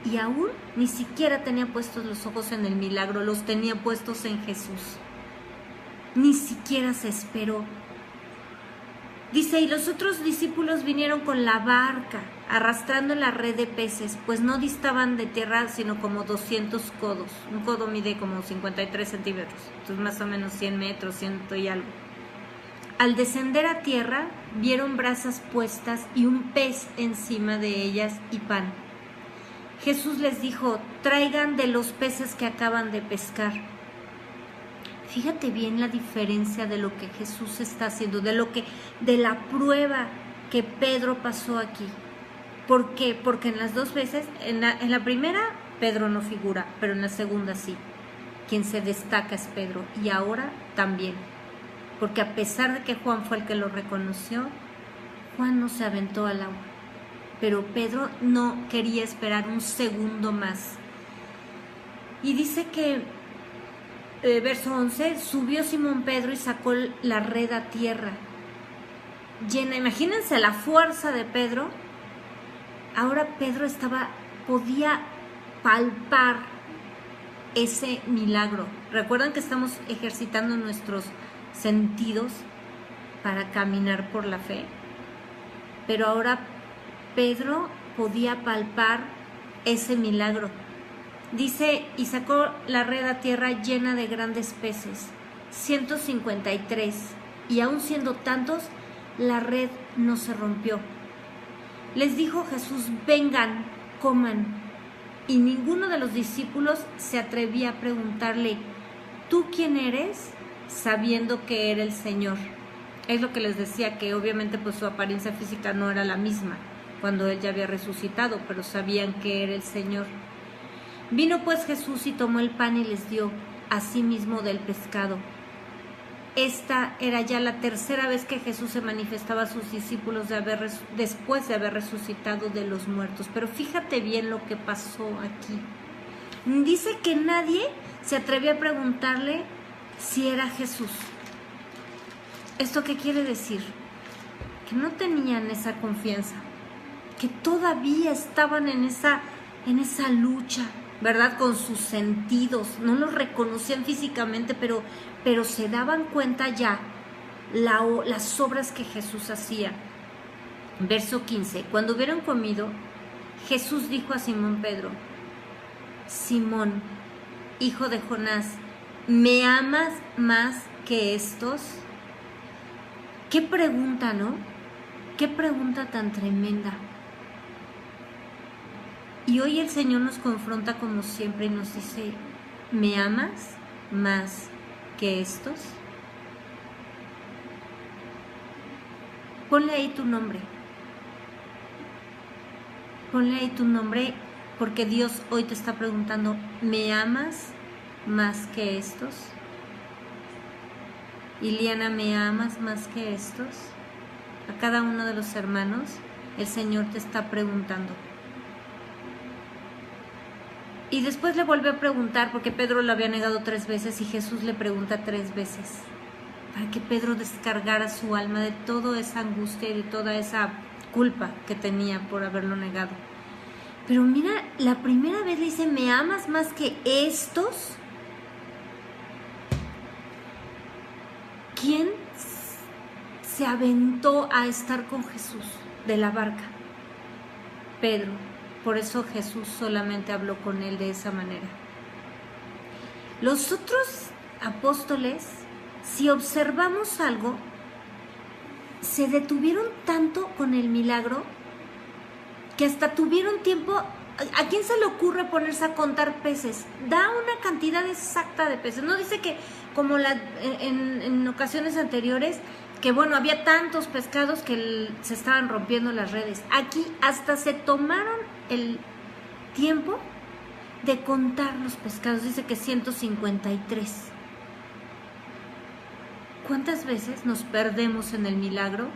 y aún ni siquiera tenía puestos los ojos en el milagro, los tenía puestos en Jesús. Ni siquiera se esperó. Dice, y los otros discípulos vinieron con la barca, arrastrando la red de peces, pues no distaban de tierra sino como 200 codos. Un codo mide como 53 centímetros, entonces más o menos 100 metros, 100 y algo. Al descender a tierra, vieron brasas puestas y un pez encima de ellas y pan. Jesús les dijo, traigan de los peces que acaban de pescar. Fíjate bien la diferencia de lo que Jesús está haciendo, de la prueba que Pedro pasó aquí. ¿Por qué? Porque en las dos veces, en la primera Pedro no figura, pero en la segunda sí. Quien se destaca es Pedro, y ahora también. Porque a pesar de que Juan fue el que lo reconoció, Juan no se aventó al agua. Pero Pedro no quería esperar un segundo más. Y dice que, verso 11, subió Simón Pedro y sacó la red a tierra. Llena, imagínense la fuerza de Pedro. Ahora Pedro podía palpar ese milagro. Recuerdan que estamos ejercitando nuestros sentidos para caminar por la fe. Pero ahora Pedro podía palpar ese milagro. Dice, y sacó la red a tierra llena de grandes peces, 153, y aun siendo tantos, la red no se rompió. Les dijo Jesús, vengan, coman. Y ninguno de los discípulos se atrevía a preguntarle, ¿tú quién eres? Sabiendo que era el Señor. Es lo que les decía, que obviamente pues su apariencia física no era la misma cuando él ya había resucitado, pero sabían que era el Señor. Vino pues Jesús y tomó el pan y les dio asimismo del pescado. Esta era ya la tercera vez que Jesús se manifestaba a sus discípulos después de haber resucitado de los muertos. Pero fíjate bien lo que pasó aquí. Dice que nadie se atrevió a preguntarle si era Jesús. ¿Esto qué quiere decir? Que no tenían esa confianza, que todavía estaban en esa lucha, ¿verdad? Con sus sentidos, no los reconocían físicamente, pero se daban cuenta ya las obras que Jesús hacía. Verso 15, cuando hubieron comido, Jesús dijo a Simón Pedro: Simón, hijo de Jonás, ¿me amas más que estos? Qué pregunta, ¿no? Qué pregunta tan tremenda. Y hoy el Señor nos confronta como siempre y nos dice: ¿me amas más que estos? Ponle ahí tu nombre. Ponle ahí tu nombre, porque Dios hoy te está preguntando: ¿me amas más que estos? Iliana, ¿me amas más que estos? A cada uno de los hermanos, el Señor te está preguntando. Y después le volvió a preguntar, porque Pedro lo había negado 3 veces, y Jesús le pregunta 3 veces, para que Pedro descargara su alma de toda esa angustia y de toda esa culpa que tenía por haberlo negado. Pero mira, la primera vez le dice: ¿me amas más que estos? ¿Quién se aventó a estar con Jesús de la barca? Pedro. Por eso Jesús solamente habló con él de esa manera. Los otros apóstoles, si observamos algo, se detuvieron tanto con el milagro que hasta tuvieron tiempo. ¿A quién se le ocurre ponerse a contar peces? Da una cantidad exacta de peces. No dice que, como en ocasiones anteriores, que bueno, había tantos pescados que se estaban rompiendo las redes. Aquí hasta se tomaron el tiempo de contar los pescados. Dice que 153. ¿Cuántas veces nos perdemos en el milagro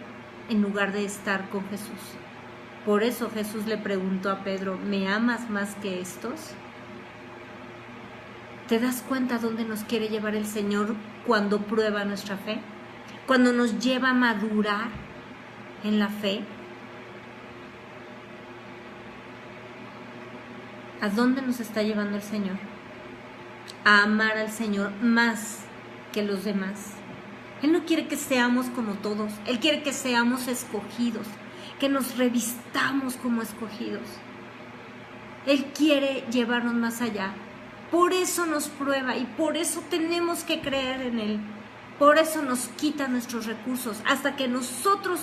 en lugar de estar con Jesús? Por eso Jesús le preguntó a Pedro: ¿me amas más que estos? ¿Te das cuenta dónde nos quiere llevar el Señor cuando prueba nuestra fe? Cuando nos lleva a madurar en la fe. ¿A dónde nos está llevando el Señor? A amar al Señor más que los demás. Él no quiere que seamos como todos. Él quiere que seamos escogidos, que nos revistamos como escogidos. Él quiere llevarnos más allá. Por eso nos prueba y por eso tenemos que creer en Él. Por eso nos quita nuestros recursos, hasta que nosotros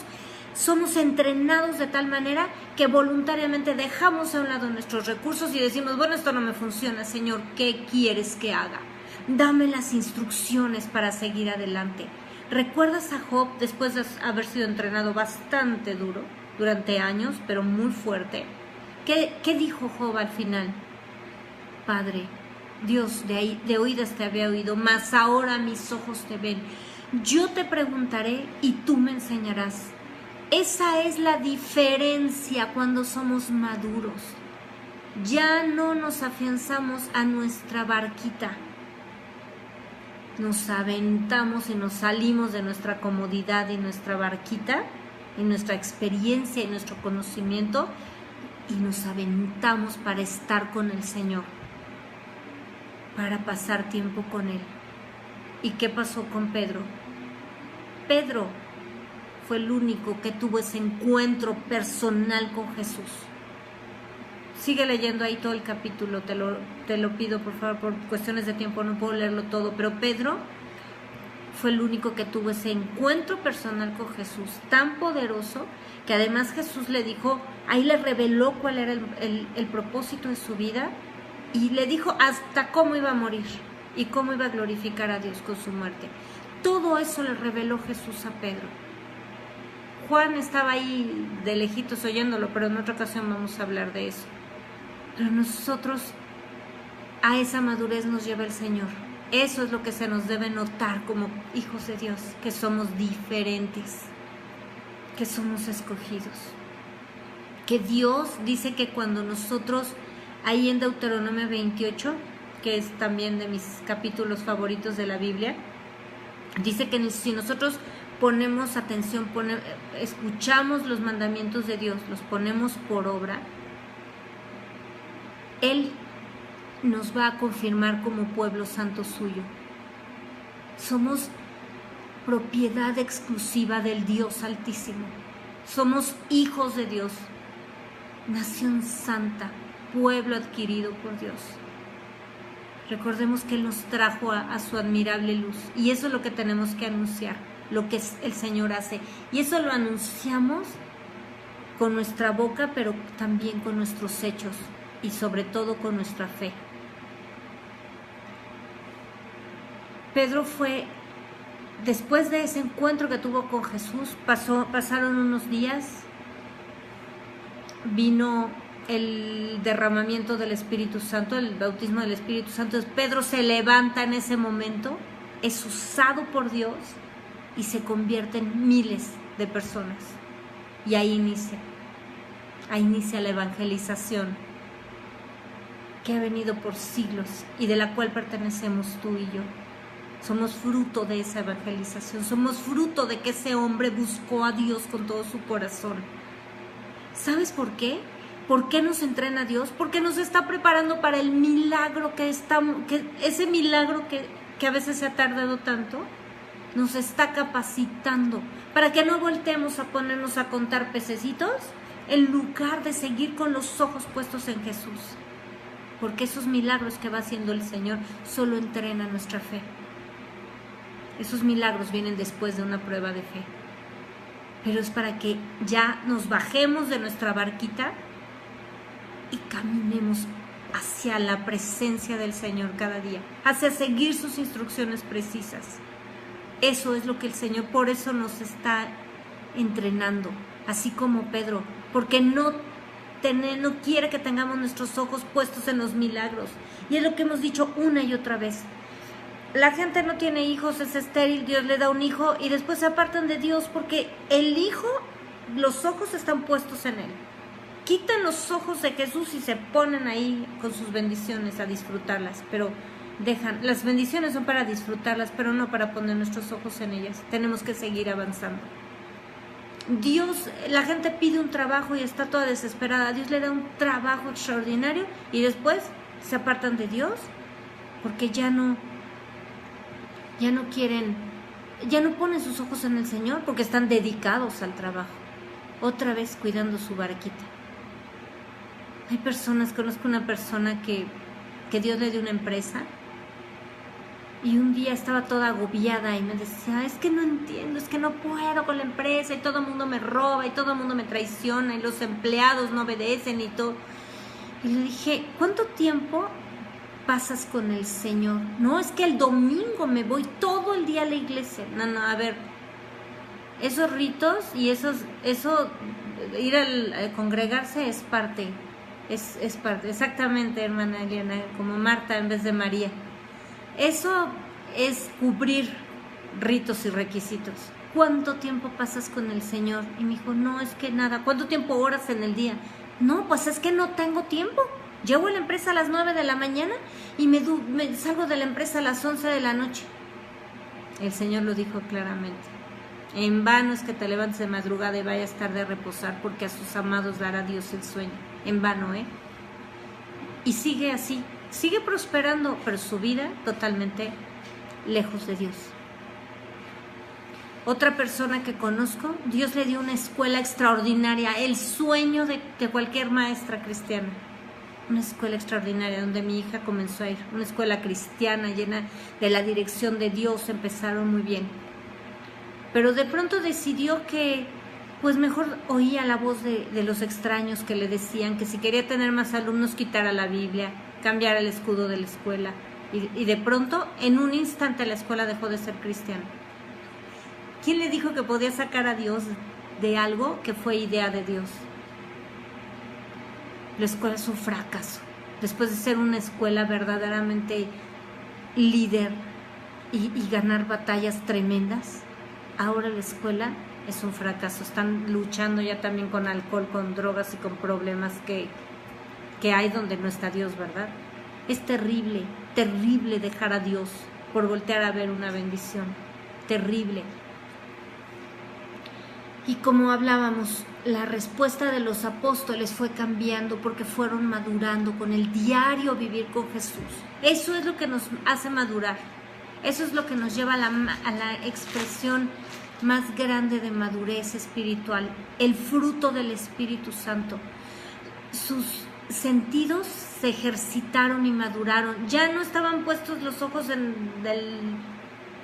somos entrenados de tal manera que voluntariamente dejamos a un lado nuestros recursos y decimos: bueno, esto no me funciona, Señor, ¿qué quieres que haga? Dame las instrucciones para seguir adelante. ¿Recuerdas a Job, después de haber sido entrenado bastante duro, durante años, pero muy fuerte? ¿Qué dijo Job al final? Padre, Dios, de oídas te había oído, mas ahora mis ojos te ven. Yo te preguntaré y tú me enseñarás. Esa es la diferencia cuando somos maduros. Ya no nos afianzamos a nuestra barquita. Nos aventamos y nos salimos de nuestra comodidad y nuestra barquita, y nuestra experiencia y nuestro conocimiento, y nos aventamos para estar con el Señor, para pasar tiempo con Él. ¿Y qué pasó con Pedro? Pedro fue el único que tuvo ese encuentro personal con Jesús. Sigue leyendo ahí todo el capítulo, te lo pido por favor, por cuestiones de tiempo no puedo leerlo todo, pero Pedro fue el único que tuvo ese encuentro personal con Jesús tan poderoso, que además Jesús le dijo, ahí le reveló cuál era el propósito de su vida, y le dijo hasta cómo iba a morir y cómo iba a glorificar a Dios con su muerte. Todo eso le reveló Jesús a Pedro. Juan estaba ahí de lejitos oyéndolo, pero en otra ocasión vamos a hablar de eso. Pero nosotros, a esa madurez nos lleva el Señor. Eso es lo que se nos debe notar como hijos de Dios, que somos diferentes, que somos escogidos. Que Dios dice que cuando nosotros, ahí en Deuteronomio 28, que es también de mis capítulos favoritos de la Biblia, dice que si nosotros ponemos atención, escuchamos los mandamientos de Dios, los ponemos por obra, Él nos va a confirmar como pueblo santo suyo. Somos propiedad exclusiva del Dios Altísimo. Somos hijos de Dios, nación santa, pueblo adquirido por Dios. Recordemos que Él nos trajo a su admirable luz, y eso es lo que tenemos que anunciar, lo que el Señor hace, y eso lo anunciamos con nuestra boca, pero también con nuestros hechos y sobre todo con nuestra fe. Pedro fue, después de ese encuentro que tuvo con Jesús, pasaron unos días, vino el derramamiento del Espíritu Santo, el bautismo del Espíritu Santo. Pedro se levanta en ese momento, es usado por Dios y se convierte en miles de personas. Y ahí inicia la evangelización que ha venido por siglos y de la cual pertenecemos tú y yo. Somos fruto de esa evangelización, somos fruto de que ese hombre buscó a Dios con todo su corazón. ¿Sabes por qué? ¿Por qué nos entrena Dios? Porque nos está preparando para el milagro ese milagro que a veces se ha tardado tanto, nos está capacitando para que no voltemos a ponernos a contar pececitos en lugar de seguir con los ojos puestos en Jesús. Porque esos milagros que va haciendo el Señor solo entrenan nuestra fe. Esos milagros vienen después de una prueba de fe. Pero es para que ya nos bajemos de nuestra barquita y caminemos hacia la presencia del Señor cada día, hacia seguir sus instrucciones precisas. Eso es lo que el Señor, por eso nos está entrenando, así como Pedro, porque no quiere que tengamos nuestros ojos puestos en los milagros. Y es lo que hemos dicho una y otra vez. La gente no tiene hijos, es estéril, Dios le da un hijo y después se apartan de Dios porque el hijo, los ojos están puestos en él. Quitan los ojos de Jesús y se ponen ahí con sus bendiciones a disfrutarlas, pero las bendiciones son para disfrutarlas, pero no para poner nuestros ojos en ellas. Tenemos que seguir avanzando. Dios, la gente pide un trabajo y está toda desesperada. Dios le da un trabajo extraordinario y después se apartan de Dios porque ya no quieren, ya no ponen sus ojos en el Señor porque están dedicados al trabajo. Otra vez cuidando su barquita. Conozco una persona que Dios le dio una empresa y un día estaba toda agobiada y me decía, es que no entiendo, es que no puedo con la empresa y todo el mundo me roba y todo el mundo me traiciona y los empleados no obedecen y todo. Y le dije, ¿cuánto tiempo pasas con el Señor? No, es que el domingo me voy todo el día a la iglesia. No, a ver, esos ritos y eso, ir a congregarse es parte. Es parte, exactamente, hermana Eliana, como Marta en vez de María. Eso es cubrir ritos y requisitos. ¿Cuánto tiempo pasas con el Señor? Y me dijo, no, es que nada. ¿Cuánto tiempo oras en el día? No, pues es que no tengo tiempo. Llego a la empresa a las 9 de la mañana y me salgo de la empresa a las 11 de la noche. El Señor lo dijo claramente. En vano es que te levantes de madrugada y vayas tarde a reposar, porque a sus amados dará Dios el sueño. En vano, Y sigue así, sigue prosperando, pero su vida totalmente lejos de Dios. Otra persona que conozco, Dios le dio una escuela extraordinaria, el sueño de cualquier maestra cristiana. Una escuela extraordinaria donde mi hija comenzó a ir, una escuela cristiana llena de la dirección de Dios, empezaron muy bien. Pero de pronto decidió que pues mejor oía la voz de los extraños que le decían que si quería tener más alumnos quitara la Biblia, cambiara el escudo de la escuela. Y de pronto, en un instante, la escuela dejó de ser cristiana. ¿Quién le dijo que podía sacar a Dios de algo que fue idea de Dios? La escuela es un fracaso. Después de ser una escuela verdaderamente líder y ganar batallas tremendas, ahora la escuela es un fracaso. Están luchando ya también con alcohol, con drogas y con problemas que hay donde no está Dios, ¿verdad? Es terrible, terrible dejar a Dios por voltear a ver una bendición. Terrible. Y como hablábamos, la respuesta de los apóstoles fue cambiando porque fueron madurando con el diario vivir con Jesús. Eso es lo que nos hace madurar. Eso es lo que nos lleva a la expresión más grande de madurez espiritual, el fruto del Espíritu Santo. Sus sentidos se ejercitaron y maduraron. Ya no estaban puestos los ojos en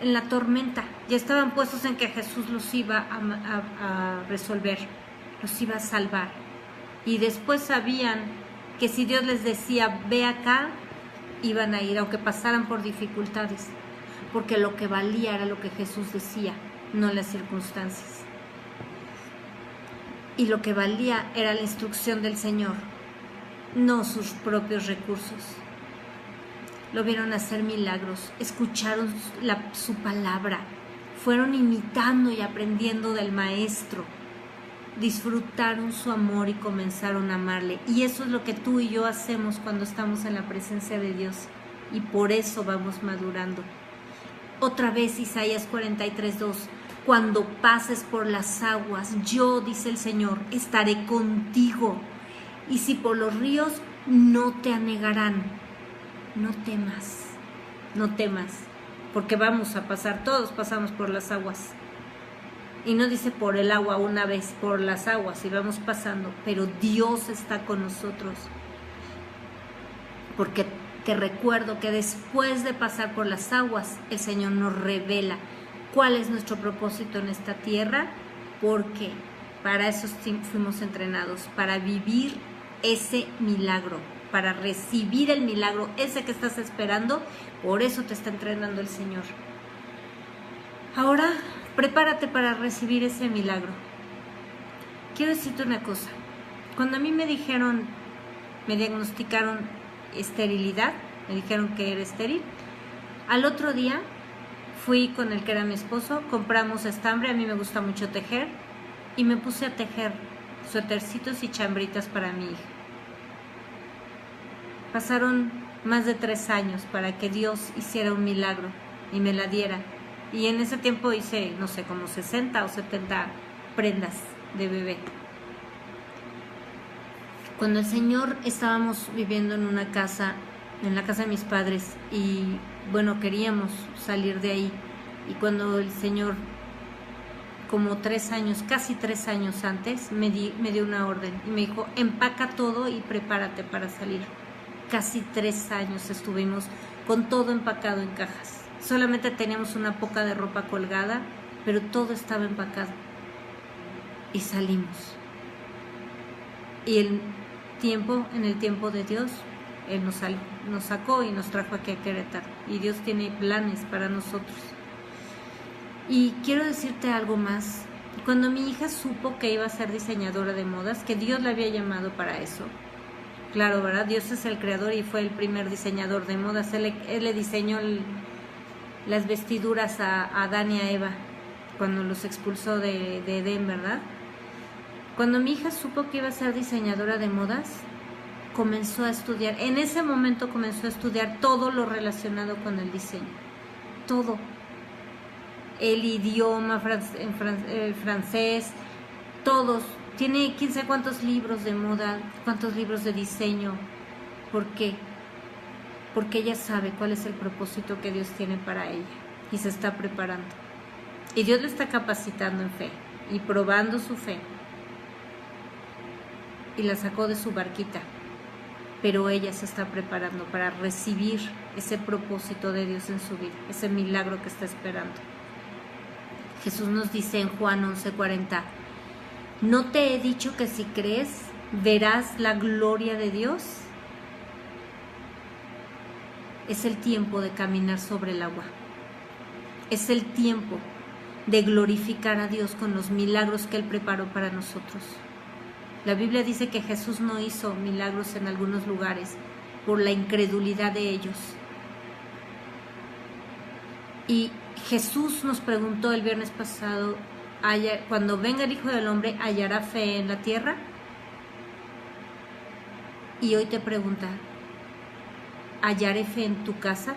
la tormenta, ya estaban puestos en que Jesús los iba a resolver, los iba a salvar. Y después sabían que si Dios les decía, ve acá, iban a ir, aunque pasaran por dificultades, porque lo que valía era lo que Jesús decía, no las circunstancias. Y lo que valía era la instrucción del Señor, no sus propios recursos. Lo vieron hacer milagros, escucharon su palabra, fueron imitando y aprendiendo del Maestro, disfrutaron su amor y comenzaron a amarle. Y eso es lo que tú y yo hacemos cuando estamos en la presencia de Dios, y por eso vamos madurando. Otra vez Isaías 43:2, cuando pases por las aguas, yo, dice el Señor, estaré contigo, y si por los ríos, no te anegarán. No temas, no temas, porque vamos a pasar, todos pasamos por las aguas. Y no dice por el agua una vez, por las aguas, y vamos pasando, pero Dios está con nosotros. Porque te recuerdo que después de pasar por las aguas, el Señor nos revela cuál es nuestro propósito en esta tierra, porque para eso fuimos entrenados, para vivir ese milagro, para recibir el milagro ese que estás esperando. Por eso te está entrenando el Señor. Ahora, prepárate para recibir ese milagro. Quiero decirte una cosa. Cuando a mí me diagnosticaron esterilidad, me dijeron que era estéril, al otro día fui con el que era mi esposo, compramos estambre, a mí me gusta mucho tejer, y me puse a tejer suétercitos y chambritas para mi hija. Pasaron más de 3 años para que Dios hiciera un milagro y me la diera. Y en ese tiempo hice, no sé, como 60 o 70 prendas de bebé. Cuando el Señor, estábamos viviendo en una casa, en la casa de mis padres, y bueno, queríamos salir de ahí. Y cuando el Señor, como 3 años, casi 3 años antes, me dio una orden y me dijo, empaca todo y prepárate para salir. Casi 3 años estuvimos con todo empacado en cajas. Solamente teníamos una poca de ropa colgada, pero todo estaba empacado. Y salimos. Y en el tiempo de Dios, Él nos sacó y nos trajo aquí a Querétaro. Y Dios tiene planes para nosotros. Y quiero decirte algo más. Cuando mi hija supo que iba a ser diseñadora de modas, que Dios la había llamado para eso, claro, ¿verdad? Dios es el creador y fue el primer diseñador de modas. Él le diseñó las vestiduras a Adán y a Eva cuando los expulsó de Edén, ¿verdad? Cuando mi hija supo que iba a ser diseñadora de modas, comenzó a estudiar. En ese momento comenzó a estudiar todo lo relacionado con el diseño. Todo. El idioma francés, todos. Tiene quién sabe cuántos libros de moda, cuántos libros de diseño. ¿Por qué? Porque ella sabe cuál es el propósito que Dios tiene para ella y se está preparando. Y Dios le está capacitando en fe y probando su fe. Y la sacó de su barquita. Pero ella se está preparando para recibir ese propósito de Dios en su vida, ese milagro que está esperando. Jesús nos dice en Juan 11:40, ¿no te he dicho que si crees, verás la gloria de Dios? Es el tiempo de caminar sobre el agua. Es el tiempo de glorificar a Dios con los milagros que Él preparó para nosotros. La Biblia dice que Jesús no hizo milagros en algunos lugares por la incredulidad de ellos. Y Jesús nos preguntó el viernes pasado, cuando venga el Hijo del Hombre, ¿hallará fe en la tierra? Y hoy te pregunta, ¿hallaré fe en tu casa?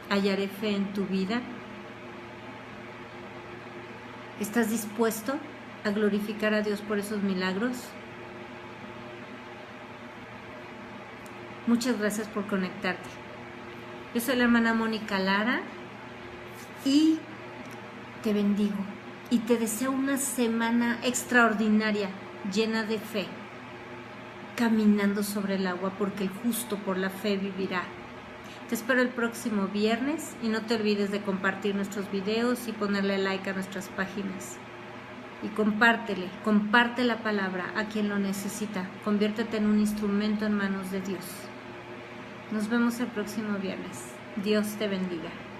¿Hallaré fe en tu vida? ¿Estás dispuesto a glorificar a Dios por esos milagros. Muchas gracias por conectarte. Yo soy la hermana Mónica Lara y te bendigo y te deseo una semana extraordinaria, llena de fe, caminando sobre el agua, porque el justo por la fe vivirá. Te espero el próximo viernes y no te olvides de compartir nuestros videos y ponerle like a nuestras páginas. Y comparte la palabra a quien lo necesita. Conviértete en un instrumento en manos de Dios. Nos vemos el próximo viernes. Dios te bendiga.